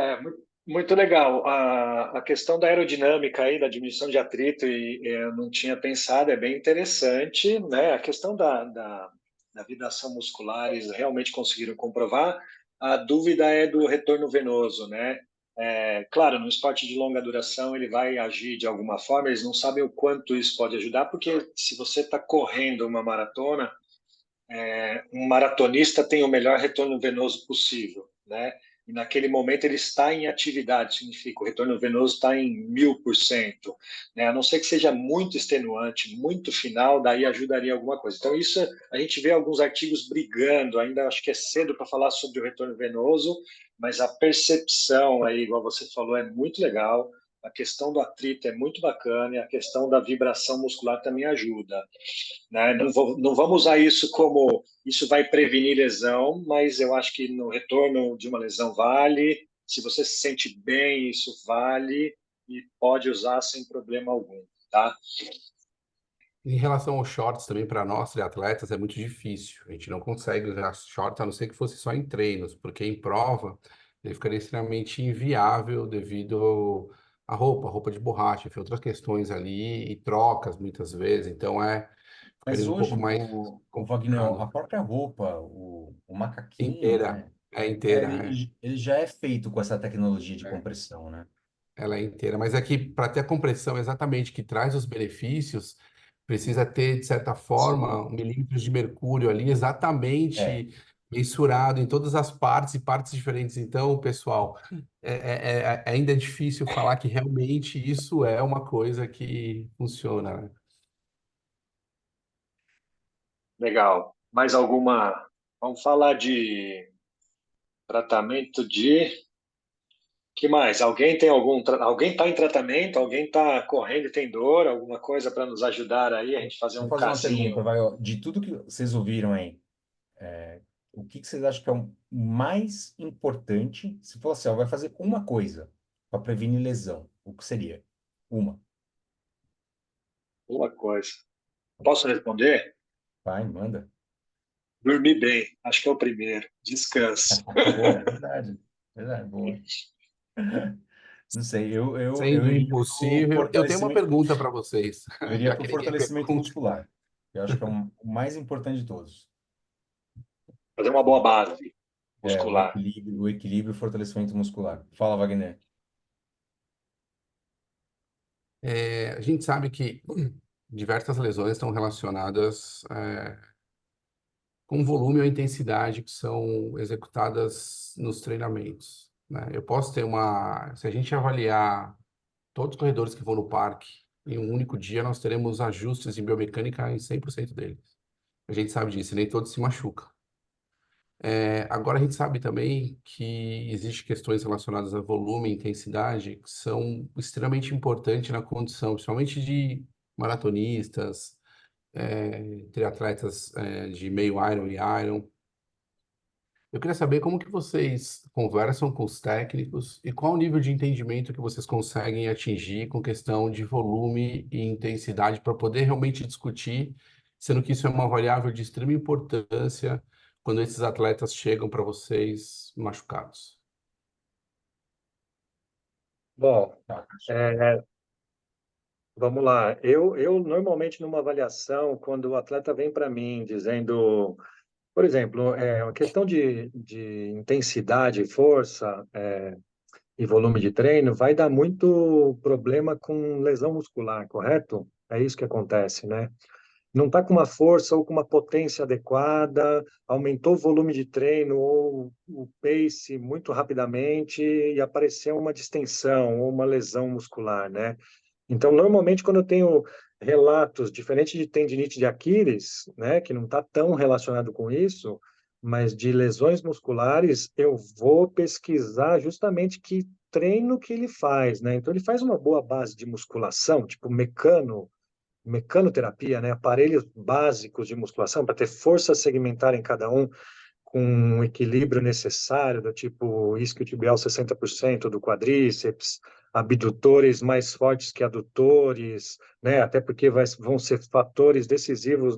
Muito legal. A questão da aerodinâmica aí, da diminuição de atrito, eu não tinha pensado, é bem interessante, né? A questão da vibração muscular, eles realmente conseguiram comprovar. A dúvida é do retorno venoso, né? Claro, no esporte de longa duração ele vai agir de alguma forma, eles não sabem o quanto isso pode ajudar, porque se você está correndo uma maratona, um maratonista tem o melhor retorno venoso possível, né? E naquele momento ele está em atividade, significa o retorno venoso está em 1000%, né? A não ser que seja muito extenuante, muito final, daí ajudaria alguma coisa. Então isso a gente vê alguns artigos brigando, ainda acho que é cedo para falar sobre o retorno venoso, mas a percepção aí, igual você falou, é muito legal. A questão do atrito é muito bacana e a questão da vibração muscular também ajuda, né? Não vamos usar isso como isso vai prevenir lesão, mas eu acho que no retorno de uma lesão vale. Se você se sente bem, isso vale e pode usar sem problema algum, tá? Em relação aos shorts também, para nós, triatletas, é muito difícil. A gente não consegue usar shorts, a não ser que fosse só em treinos, porque em prova ele ficaria extremamente inviável devido à roupa de borracha, enfim, outras questões ali, e trocas muitas vezes. Então, Mas ficaria um pouco hoje, mais o Wagner, a complicado. própria roupa, o macaquinho, Inteira, né? é inteira, Ele já é feito com essa tecnologia de é. compressão, né? Ela é inteira, mas é que para ter a compressão exatamente que traz os benefícios, precisa ter, de certa Sim. forma, milímetros de mercúrio ali É. exatamente mensurado em todas as partes e partes diferentes. Então, pessoal, ainda é difícil falar que realmente isso é uma coisa que funciona, né? Legal. Mais alguma? Vamos falar de tratamento de. Que mais? Alguém tem alguém está em tratamento? Alguém está correndo e tem dor? Alguma coisa para nos ajudar aí a gente fazer Vou um fazer uma pergunta, casinho? vai, ó. De tudo que vocês ouviram aí, o que que vocês acham que é o mais importante? Se for assim, ó, vai fazer uma coisa para prevenir lesão, o que seria? Uma. Uma coisa. Posso responder? Vai, manda. Dormir bem. Acho que é o primeiro. Descanso. Boa, é verdade. Verdade, boa. Não sei, eu Sendo iria pro impossível, eu tenho uma fortalecimento, pergunta para vocês, eu iria já pro que ninguém fortalecimento pergunta. muscular. Eu acho que é o mais importante de todos. Fazer uma boa base É, muscular. o equilíbrio e o fortalecimento muscular. Fala, Wagner. A gente sabe que diversas lesões estão relacionadas com o volume ou intensidade que são executadas nos treinamentos, né? Eu posso ter se a gente avaliar todos os corredores que vão no parque em um único dia, nós teremos ajustes em biomecânica em 100% deles. A gente sabe disso, e nem todos se machucam. Agora a gente sabe também que existem questões relacionadas a volume e intensidade que são extremamente importantes na condição, principalmente de maratonistas, triatletas, de meio Iron e Iron. Eu queria saber como que vocês conversam com os técnicos e qual o nível de entendimento que vocês conseguem atingir com questão de volume e intensidade para poder realmente discutir, sendo que isso é uma variável de extrema importância quando esses atletas chegam para vocês machucados. Bom, Tá. vamos lá. Eu normalmente numa avaliação, quando o atleta vem para mim dizendo, por exemplo, uma questão de intensidade, força, e volume de treino, vai dar muito problema com lesão muscular, correto? É isso que acontece, né? Não está com uma força ou com uma potência adequada, aumentou o volume de treino ou o pace muito rapidamente e apareceu uma distensão ou uma lesão muscular, né? Então, normalmente, quando eu tenho relatos, diferente de tendinite de Aquiles, né, que não está tão relacionado com isso, mas de lesões musculares, eu vou pesquisar justamente que treino que ele faz, né? Então, ele faz uma boa base de musculação, tipo mecanoterapia, né? Aparelhos básicos de musculação para ter força segmentar em cada um, com um equilíbrio necessário, do tipo isquiotibial 60% do quadríceps, abdutores mais fortes que adutores, né? Até porque vão ser fatores decisivos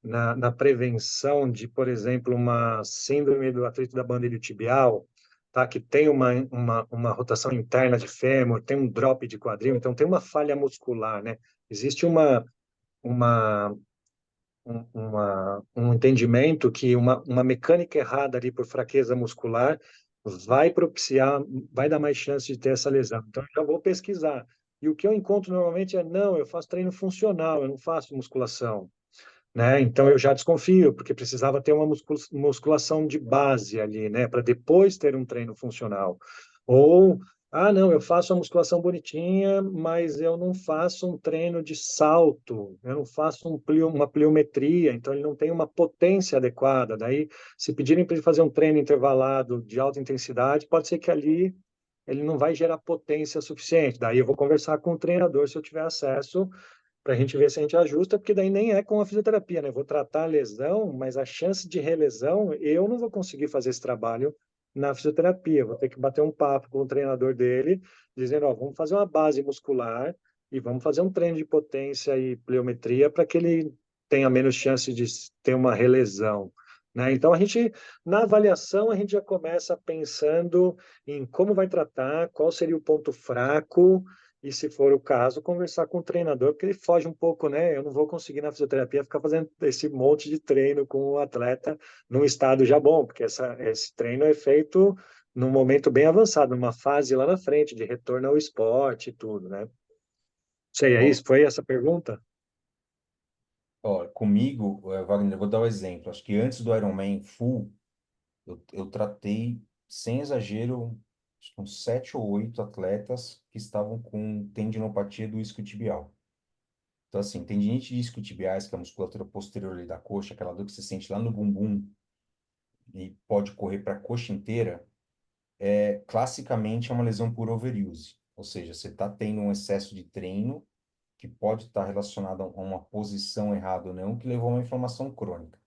na prevenção de, por exemplo, uma síndrome do atrito da banda iliotibial, tá? Que tem uma rotação interna de fêmur, tem um drop de quadril, então tem uma falha muscular, né? Existe uma um entendimento que uma mecânica errada ali por fraqueza muscular vai propiciar, vai dar mais chance de ter essa lesão. Então, eu já vou pesquisar. E o que eu encontro normalmente é, não, eu faço treino funcional, eu não faço musculação, né? Então, eu já desconfio, porque precisava ter uma musculação de base ali, né? Para depois ter um treino funcional. Ou, não, eu faço a musculação bonitinha, mas eu não faço um treino de salto, eu não faço uma pliometria, então ele não tem uma potência adequada. Daí, se pedirem para ele fazer um treino intervalado de alta intensidade, pode ser que ali ele não vai gerar potência suficiente. Daí eu vou conversar com o treinador se eu tiver acesso para a gente ver se a gente ajusta, porque daí nem é com a fisioterapia, né? Eu vou tratar a lesão, mas a chance de relesão, eu não vou conseguir fazer esse trabalho na fisioterapia. Eu vou ter que bater um papo com o treinador dele, dizendo, ó, vamos fazer uma base muscular e vamos fazer um treino de potência e pliometria para que ele tenha menos chance de ter uma relesão, né? Então, na avaliação, a gente já começa pensando em como vai tratar, qual seria o ponto fraco, e, se for o caso, conversar com o treinador, porque ele foge um pouco, né? Eu não vou conseguir na fisioterapia ficar fazendo esse monte de treino com o atleta num estado já bom, porque esse treino é feito num momento bem avançado, numa fase lá na frente, de retorno ao esporte e tudo, né? Sei, é Ó, isso? Foi essa a pergunta? comigo, Wagner, eu vou dar um exemplo. Acho que antes do Ironman Full, eu tratei, sem exagero, acho que uns 7 ou 8 atletas que estavam com tendinopatia do isquiotibial. Então, assim, tendinite de isquiotibiais, que é a musculatura posterior ali da coxa, aquela dor que você sente lá no bumbum e pode correr para a coxa inteira, classicamente é uma lesão por overuse. Ou seja, você está tendo um excesso de treino que pode estar relacionado a uma posição errada ou não, que levou a uma inflamação crônica.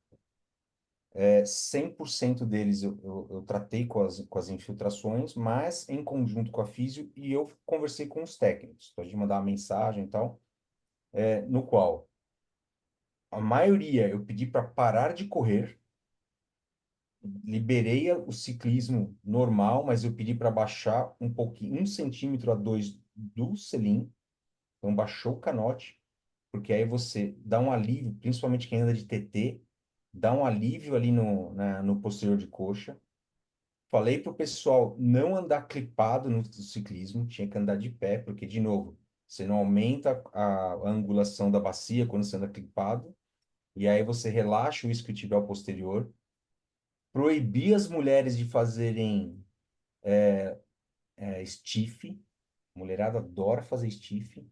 100% deles eu tratei com as infiltrações, mas em conjunto com a físio, e eu conversei com os técnicos. Então, a gente mandar uma mensagem e tal, no qual a maioria eu pedi para parar de correr liberei o ciclismo normal, mas eu pedi para baixar um pouquinho, 1 centímetro a 2 do selim. Então, baixou o canote, porque aí você dá um alívio, principalmente quem anda de TT, dá um alívio ali no posterior de coxa. Falei para o pessoal não andar clipado no ciclismo, tinha que andar de pé, porque, de novo, você não aumenta a angulação da bacia quando você anda clipado, e aí você relaxa o isquiotibial posterior. Proibi as mulheres de fazerem stiff. Mulherada adora fazer stiff.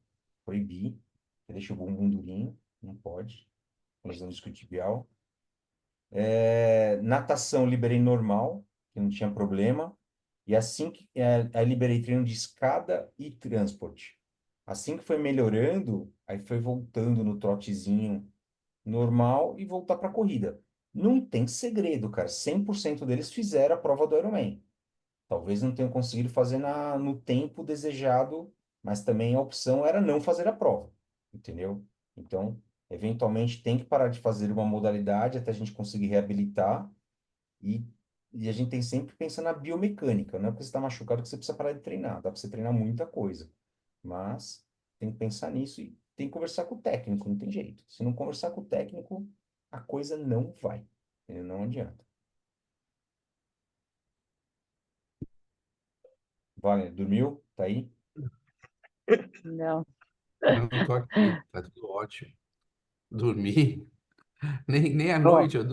Proibi. Deixa o bumbum durinho. Não pode. Lesão isquiotibial. Natação liberei normal, que não tinha problema. E assim que aí liberei treino de escada e transporte. Assim que foi melhorando, aí foi voltando no trotezinho normal e voltar para a corrida. Não tem segredo, cara. 100% deles fizeram a prova do Ironman. Talvez não tenham conseguido fazer no tempo desejado, mas também a opção era não fazer a prova, entendeu? Então, eventualmente tem que parar de fazer uma modalidade até a gente conseguir reabilitar e, e a gente tem sempre que pensar na biomecânica, não é porque você está machucado que você precisa parar de treinar, dá para você treinar muita coisa, mas tem que pensar nisso e tem que conversar com o técnico, não tem jeito. Se não conversar com o técnico, a coisa não vai, entendeu? Não adianta. Wagner, dormiu? Tá aí? Não. Não, tô aqui, tá tudo ótimo. Dormir, nem à Ó, noite eu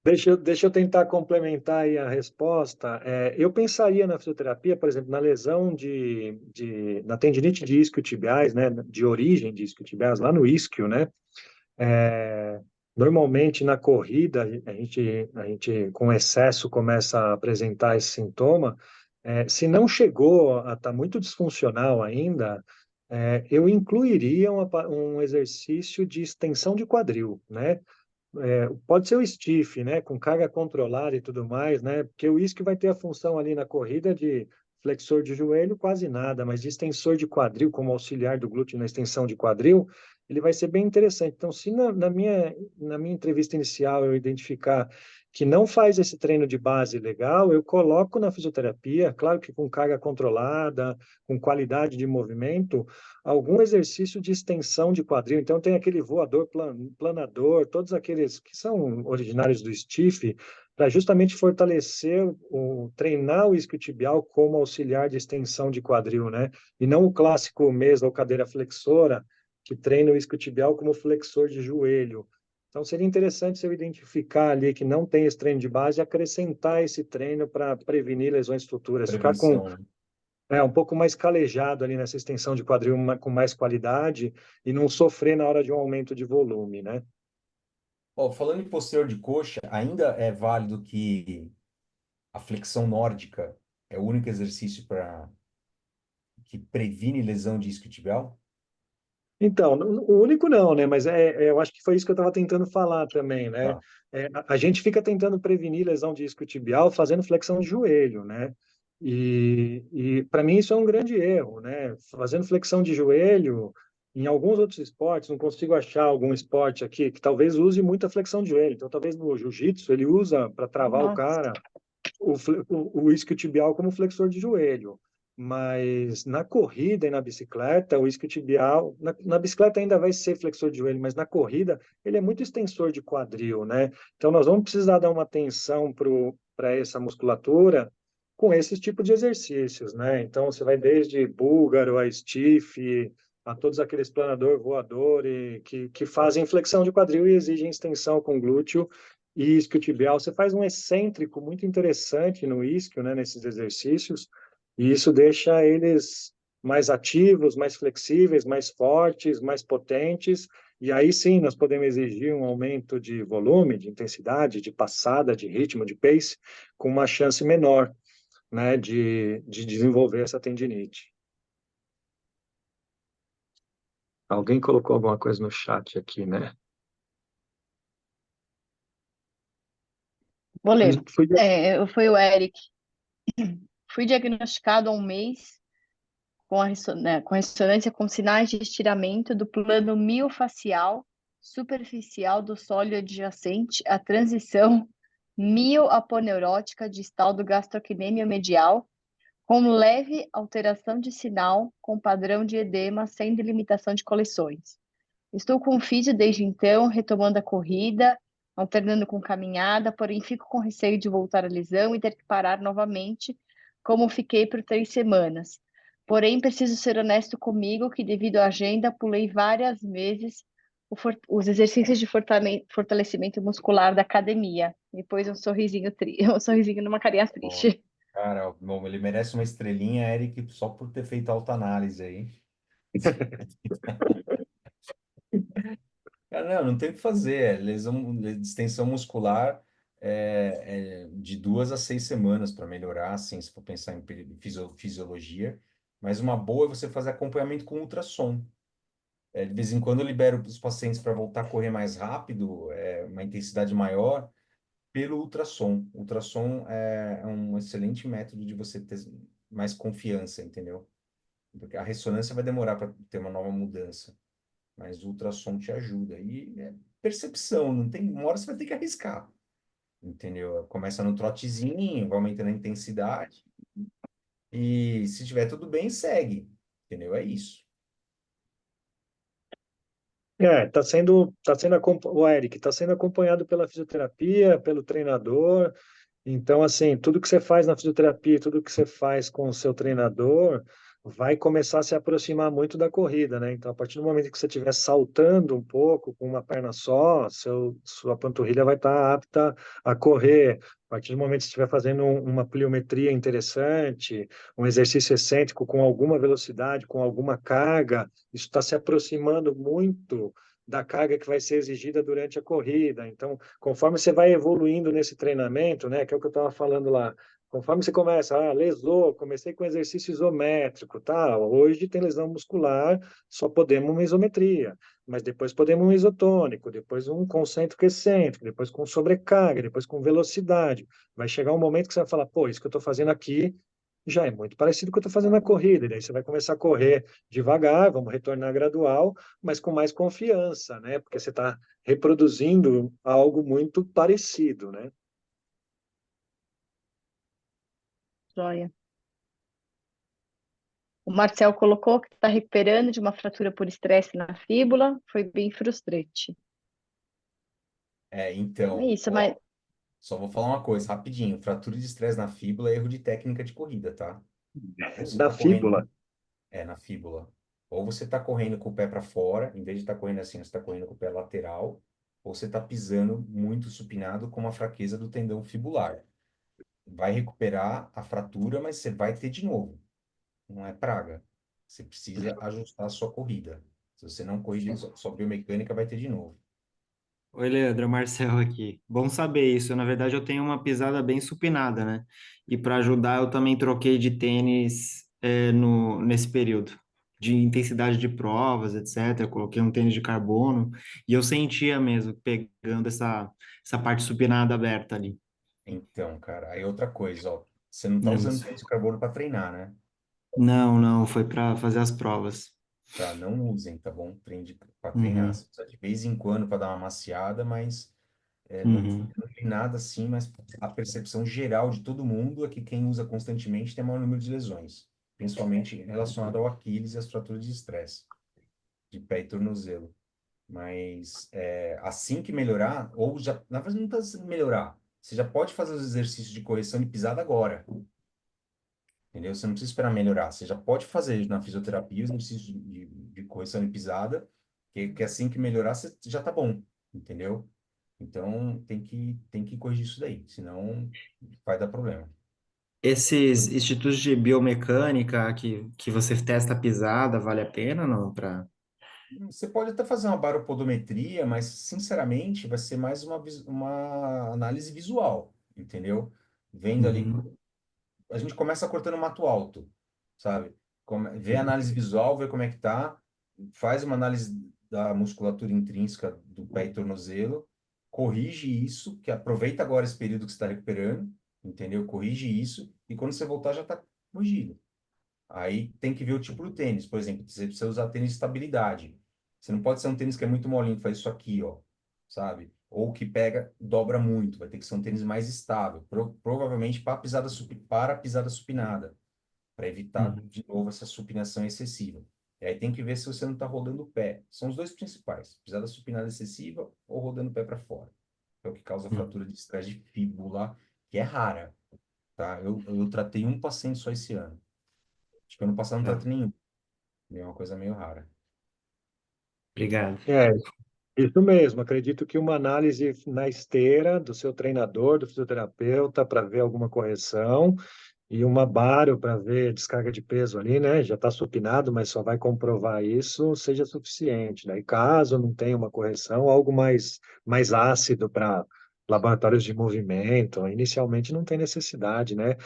deixa eu tentar complementar aí a resposta. Eu pensaria na fisioterapia, por exemplo, na lesão na tendinite de isquiotibiais, né, de origem de isquiotibiais, lá no isquio, né? É, Normalmente na corrida a gente com excesso começa a apresentar esse sintoma. Se não chegou a estar muito disfuncional ainda, eu incluiria um exercício de extensão de quadril, né? Pode ser o stiff, né, com carga controlada e tudo mais, né, porque o isquio vai ter a função ali na corrida de flexor de joelho, quase nada, mas de extensor de quadril, como auxiliar do glúteo na extensão de quadril, ele vai ser bem interessante. Então, se na minha entrevista inicial eu identificar que não faz esse treino de base legal, eu coloco na fisioterapia, claro que com carga controlada, com qualidade de movimento, algum exercício de extensão de quadril. Então, tem aquele voador, planador, todos aqueles que são originários do stiff, para justamente fortalecer, treinar o isquiotibial como auxiliar de extensão de quadril, né? E não o clássico mesa ou cadeira flexora, que treina o isquiotibial como flexor de joelho. Então, seria interessante se eu identificar ali que não tem esse treino de base e acrescentar esse treino para prevenir lesões futuras, ficar com Prevenção, né? um pouco mais calejado ali nessa extensão de quadril com mais qualidade e não sofrer na hora de um aumento de volume, né? Ó, falando em posterior de coxa, ainda é válido que a flexão nórdica é o único exercício que previne lesão de isquiotibial? Então, o único não, né? Mas eu acho que foi isso que eu estava tentando falar também, né? Tá. A gente fica tentando prevenir lesão de isquiotibial fazendo flexão de joelho, né? E para mim isso é um grande erro, né? Fazendo flexão de joelho, em alguns outros esportes, não consigo achar algum esporte aqui que talvez use muita flexão de joelho. Então, talvez no jiu-jitsu ele usa para travar o Nossa. cara o isquiotibial como flexor de joelho. Mas na corrida e na bicicleta, o isquiotibial, na bicicleta ainda vai ser flexor de joelho, mas na corrida ele é muito extensor de quadril, né? Então nós vamos precisar dar uma atenção para essa musculatura com esses tipos de exercícios, né? Então você vai desde búlgaro a stiff, a todos aqueles planador, voador, que fazem flexão de quadril e exigem extensão com glúteo e isquiotibial. Você faz um excêntrico muito interessante no isquio, né, nesses exercícios, e isso deixa eles mais ativos, mais flexíveis, mais fortes, mais potentes, e aí sim nós podemos exigir um aumento de volume, de intensidade, de passada, de ritmo, de pace, com uma chance menor, né, de desenvolver essa tendinite. Alguém colocou alguma coisa no chat aqui, né? Vou ler. Fui Foi o Eric. Fui diagnosticado há um mês com ressonância com sinais de estiramento do plano miofacial superficial do sólio adjacente à transição mioaponeurótica distal do gastrocnêmio medial, com leve alteração de sinal, com padrão de edema sem delimitação de coleções. Estou com físio desde então, retomando a corrida, alternando com caminhada, porém fico com receio de voltar à lesão e ter que parar novamente, como fiquei por 3 semanas. Porém, preciso ser honesto comigo que, devido à agenda, pulei várias vezes os exercícios de fortalecimento muscular da academia. Depois um sorrisinho, um sorrisinho numa carinha Ó, triste. cara, bom, ele merece uma estrelinha, Eric, só por ter feito autoanálise aí. Cara, não tem o que fazer. Lesão, distensão muscular de 2 a 6 semanas para melhorar, assim, se for pensar em fisiologia. Mas uma boa é você fazer acompanhamento com ultrassom. De vez em quando eu libero os pacientes para voltar a correr mais rápido, uma intensidade maior, pelo ultrassom. O ultrassom é um excelente método de você ter mais confiança, entendeu? Porque a ressonância vai demorar para ter uma nova mudança, mas o ultrassom te ajuda. E é percepção, não tem, uma hora você vai ter que arriscar, entendeu? Começa no trotezinho, vai aumentando a intensidade, e se tiver tudo bem, segue, entendeu? É isso. O Eric está sendo acompanhado pela fisioterapia, pelo treinador. Então, assim, tudo que você faz na fisioterapia, tudo que você faz com o seu treinador, vai começar a se aproximar muito da corrida, né? Então, a partir do momento que você estiver saltando um pouco com uma perna só, sua panturrilha vai estar apta a correr. A partir do momento que você estiver fazendo uma pliometria interessante, um exercício excêntrico com alguma velocidade, com alguma carga, isso está se aproximando muito da carga que vai ser exigida durante a corrida. Então, conforme você vai evoluindo nesse treinamento, né, que é o que eu estava falando lá, conforme você começa, lesou, comecei com exercício isométrico, tá? Hoje tem lesão muscular, só podemos uma isometria, mas depois podemos um isotônico, depois um concêntrico excêntrico, depois com sobrecarga, depois com velocidade. Vai chegar um momento que você vai falar, pô, isso que eu estou fazendo aqui já é muito parecido com o que eu estou fazendo na corrida. E daí você vai começar a correr devagar, vamos retornar gradual, mas com mais confiança, né? Porque você está reproduzindo algo muito parecido, né? Joia. O Marcel colocou que está recuperando de uma fratura por estresse na fíbula. Foi bem frustrante. É Então, isso, mas ó, só vou falar uma coisa, rapidinho. Fratura de estresse na fíbula é erro de técnica de corrida, tá? Ou você Da tá correndo, fíbula. na fíbula. Ou você tá correndo com o pé para fora, em vez de estar correndo assim, você tá correndo com o pé lateral, ou você tá pisando muito supinado com uma fraqueza do tendão fibular. Vai recuperar a fratura, mas você vai ter de novo. Não é praga. Você precisa ajustar a sua corrida. Se você não corrigir sua biomecânica, vai ter de novo. Oi, Leandro, é o Marcel aqui. Bom saber isso. Na verdade, eu tenho uma pisada bem supinada, né? E para ajudar, eu também troquei de tênis nesse período, de intensidade de provas, etc. Eu coloquei um tênis de carbono e eu sentia mesmo, pegando essa parte supinada aberta ali. Então, cara, aí outra coisa, ó. Você não tá usando Isso. tênis de carbono para treinar, né? Não, não, foi para fazer as provas. Tá, não usem, tá bom? Treine para treinar. Uhum, Você precisa de vez em quando para dar uma maciada, mas uhum. não tem nada assim, mas a percepção geral de todo mundo é que quem usa constantemente tem maior número de lesões, principalmente relacionado ao Aquiles e às fraturas de estresse, de pé e tornozelo. Mas assim que melhorar, ou já, na verdade não precisa melhorar, você já pode fazer os exercícios de correção de pisada agora, entendeu? Você não precisa esperar melhorar, você já pode fazer na fisioterapia os exercícios de correção de pisada, que assim que melhorar, você já tá bom, entendeu? Então, tem que corrigir isso daí, senão vai dar problema. Esses institutos de biomecânica que você testa a pisada, vale a pena não? Você pode até fazer uma baropodometria, mas, sinceramente, vai ser mais uma análise visual, entendeu? Vendo ali, Uhum, a gente começa cortando mato alto, sabe? Vê a análise visual, vê como é que tá, faz uma análise da musculatura intrínseca do pé e tornozelo, corrige isso, que aproveita agora esse período que você está recuperando, entendeu? Corrige isso, e quando você voltar já está corrigido. Aí tem que ver o tipo do tênis. Por exemplo, você precisa usar tênis de estabilidade. Você não pode ser um tênis que é muito molinho, que faz isso aqui, ó, sabe? ou que pega, dobra muito, vai ter que ser um tênis mais estável, provavelmente para para pisada supinada, para evitar Uhum. de novo essa supinação excessiva. E aí tem que ver se você não está rodando o pé. São os dois principais, pisada supinada excessiva ou rodando o pé para fora. É o que causa fratura de estresse de fíbula, que é rara, tá? Eu tratei um paciente só esse ano. Acho que ano passado não É. tratei nenhum. É uma coisa meio rara. Obrigado. É, isso mesmo. Acredito que uma análise na esteira do seu treinador, do fisioterapeuta, para ver alguma correção, e uma baro para ver descarga de peso ali, né? Já está supinado, mas só vai comprovar isso, seja suficiente. Daí, caso não tenha uma correção, algo mais ácido para laboratórios de movimento, inicialmente não tem necessidade, né?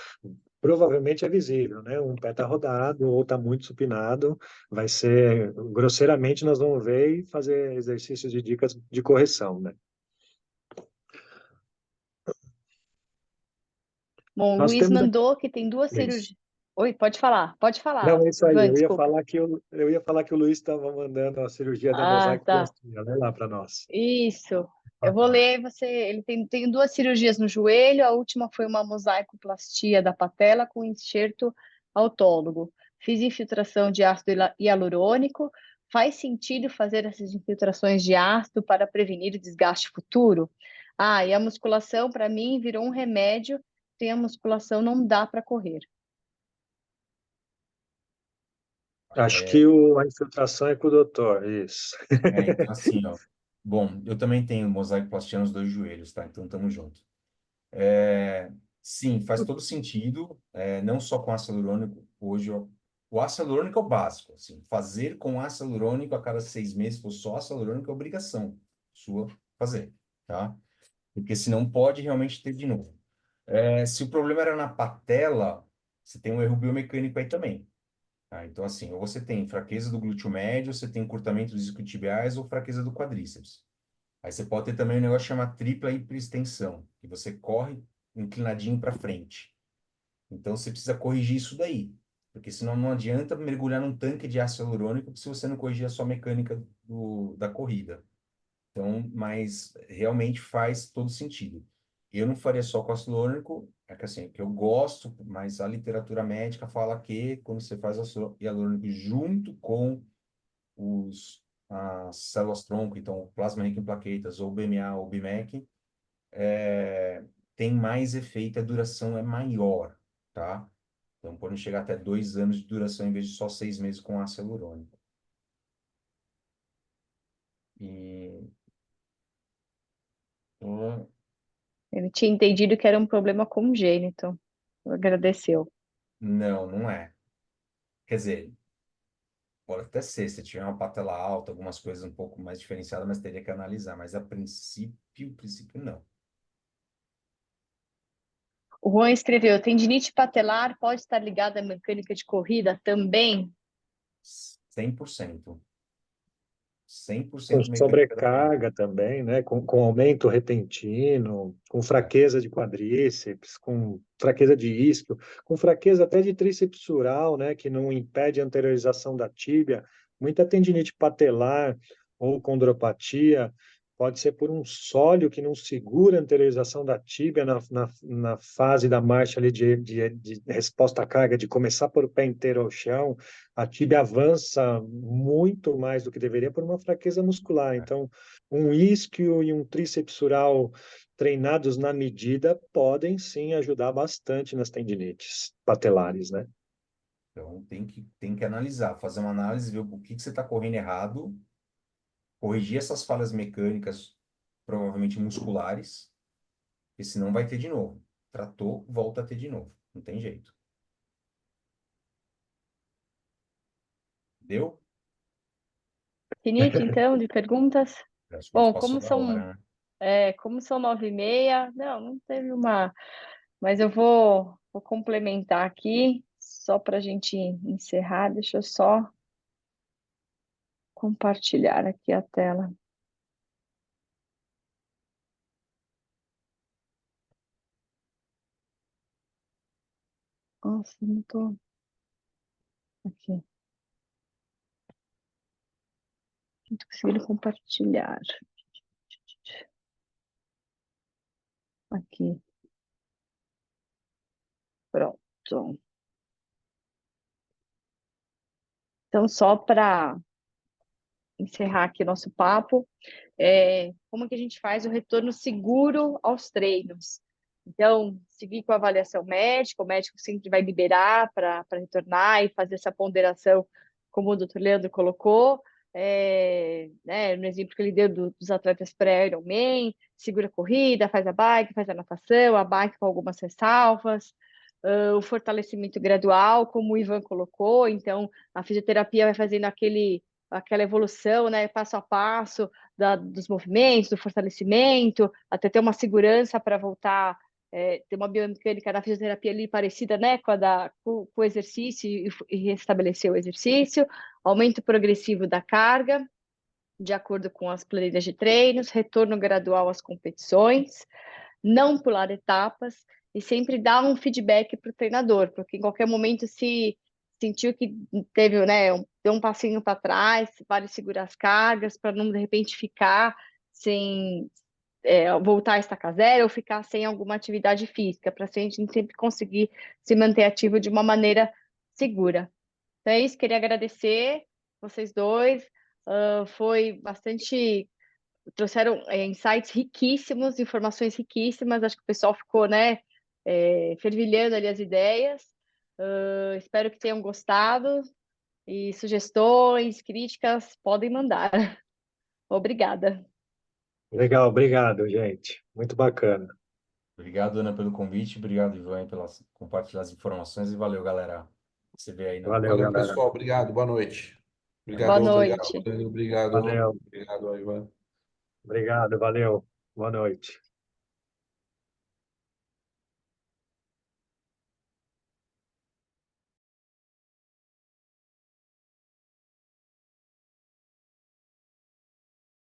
Provavelmente é visível, né? Um pé está rodado ou está muito supinado, vai ser, grosseiramente, nós vamos ver e fazer exercícios de dicas de correção, né? Bom, o Nós Luiz temos mandou que tem duas aqui. cirurgias. Oi, pode falar, Não, é isso aí. Ivan, Eu ia desculpa. falar que eu ia falar que o Luiz estava mandando a cirurgia da Ah, tá. mosaicoplastia. Lê lá para nós. Isso. Eu vou ler, ele tem duas cirurgias no joelho, a última foi uma mosaicoplastia da patela com enxerto autólogo. Fiz infiltração de ácido hialurônico. Faz sentido fazer essas infiltrações de ácido para prevenir o desgaste futuro? Ah, e a musculação, para mim, virou um remédio. Sem a musculação, não dá para correr. Acho que a infiltração é com o doutor, isso. Então assim, ó. Bom, eu também tenho mosaicoplastia nos dois joelhos, tá? Então tamo junto. Sim, faz todo sentido, não só com ácido hialurônico. Hoje, ó, o ácido hialurônico é o básico. Assim, fazer com ácido hialurônico a cada 6 meses, se for só ácido hialurônico, é obrigação sua fazer, tá? Porque senão pode realmente ter de novo. Se o problema era na patela, você tem um erro biomecânico aí também. Tá? Então, assim, ou você tem fraqueza do glúteo médio, ou você tem encurtamento dos isquiotibiais ou fraqueza do quadríceps. Aí você pode ter também um negócio chamado tripla hiperextensão, que você corre inclinadinho para frente. Então você precisa corrigir isso daí, porque senão não adianta mergulhar num tanque de ácido hialurônico se você não corrigir a sua mecânica da corrida. Então, mas realmente faz todo sentido. Eu não faria só com ácido hialurônico, é que assim, que eu gosto, mas a literatura médica fala que quando você faz ácido hialurônico junto com as células-tronco, então plasma rico em plaquetas, ou BMA ou BMEC, tem mais efeito, a duração é maior, tá? Então, pode chegar até 2 anos de duração, em vez de só 6 meses com ácido hialurônico. E... Ele tinha entendido que era um problema congênito. Agradeceu. Não, não é. Quer dizer, pode até ser, se tiver uma patela alta, algumas coisas um pouco mais diferenciadas, mas teria que analisar. Mas a princípio não. O Juan escreveu: tendinite patelar pode estar ligada à mecânica de corrida também? 100%. Com 100% mecânica da corrida. sobrecarga também, né? Com aumento repentino, com fraqueza de quadríceps, com fraqueza de isquio, com fraqueza até de tríceps sural, né? Que não impede a anteriorização da tíbia. Muita tendinite patelar ou condropatia pode ser por um sólio que não segura a anteriorização da tíbia na fase da marcha ali de resposta à carga, de começar por o pé inteiro ao chão. A tíbia avança muito mais do que deveria por uma fraqueza muscular. Então, um isquio e um tríceps sural treinados na medida podem sim ajudar bastante nas tendinites patelares, né? Então, tem que analisar, fazer uma análise, ver o que você está correndo errado, corrigir essas falhas mecânicas, provavelmente musculares, porque senão vai ter de novo. Tratou, volta a ter de novo. Não tem jeito. Deu? Finito, então, de perguntas? Acho que a gente Bom, passou da hora, né? como são 9h30, não teve uma. Mas eu vou complementar aqui, só para a gente encerrar. Deixa eu só compartilhar aqui a tela. Nossa, não tô. Aqui. Não tô conseguindo compartilhar. Aqui. Pronto. Então, só para encerrar aqui nosso papo, como que a gente faz o retorno seguro aos treinos? Então, seguir com a avaliação médica, o médico sempre vai liberar para retornar e fazer essa ponderação, como o doutor Leandro colocou, né, no exemplo que ele deu dos atletas pré-Ironman, segura a corrida, faz a bike, faz a natação, a bike com algumas ressalvas, o fortalecimento gradual, como o Ivan colocou, então a fisioterapia vai fazendo aquela evolução, né, passo a passo, dos movimentos, do fortalecimento, até ter uma segurança para voltar, ter uma biomecânica da fisioterapia ali parecida, né, com o exercício e restabelecer o exercício, aumento progressivo da carga, de acordo com as planilhas de treinos, retorno gradual às competições, não pular etapas e sempre dar um feedback para o treinador, porque em qualquer momento se sentiu que teve, né, deu um passinho para trás, vale segurar as cargas para não de repente ficar sem voltar a estacar zero ou ficar sem alguma atividade física, para a gente sempre conseguir se manter ativo de uma maneira segura. Então é isso, queria agradecer vocês dois, foi bastante, trouxeram insights riquíssimos, informações riquíssimas, acho que o pessoal ficou, né, fervilhando ali as ideias. Espero que tenham gostado e sugestões, críticas, podem mandar. Obrigada. Legal, obrigado, gente. Muito bacana. Obrigado, Ana, pelo convite. Obrigado, Ivan, pelas compartilhar as informações. E valeu, galera. Você vê aí na. Valeu, Valeu, galera. pessoal. Obrigado. Boa noite. Boa Obrigadão, obrigado. noite. Obrigado. Valeu. Obrigado, Ivan. Obrigado, valeu. Boa noite.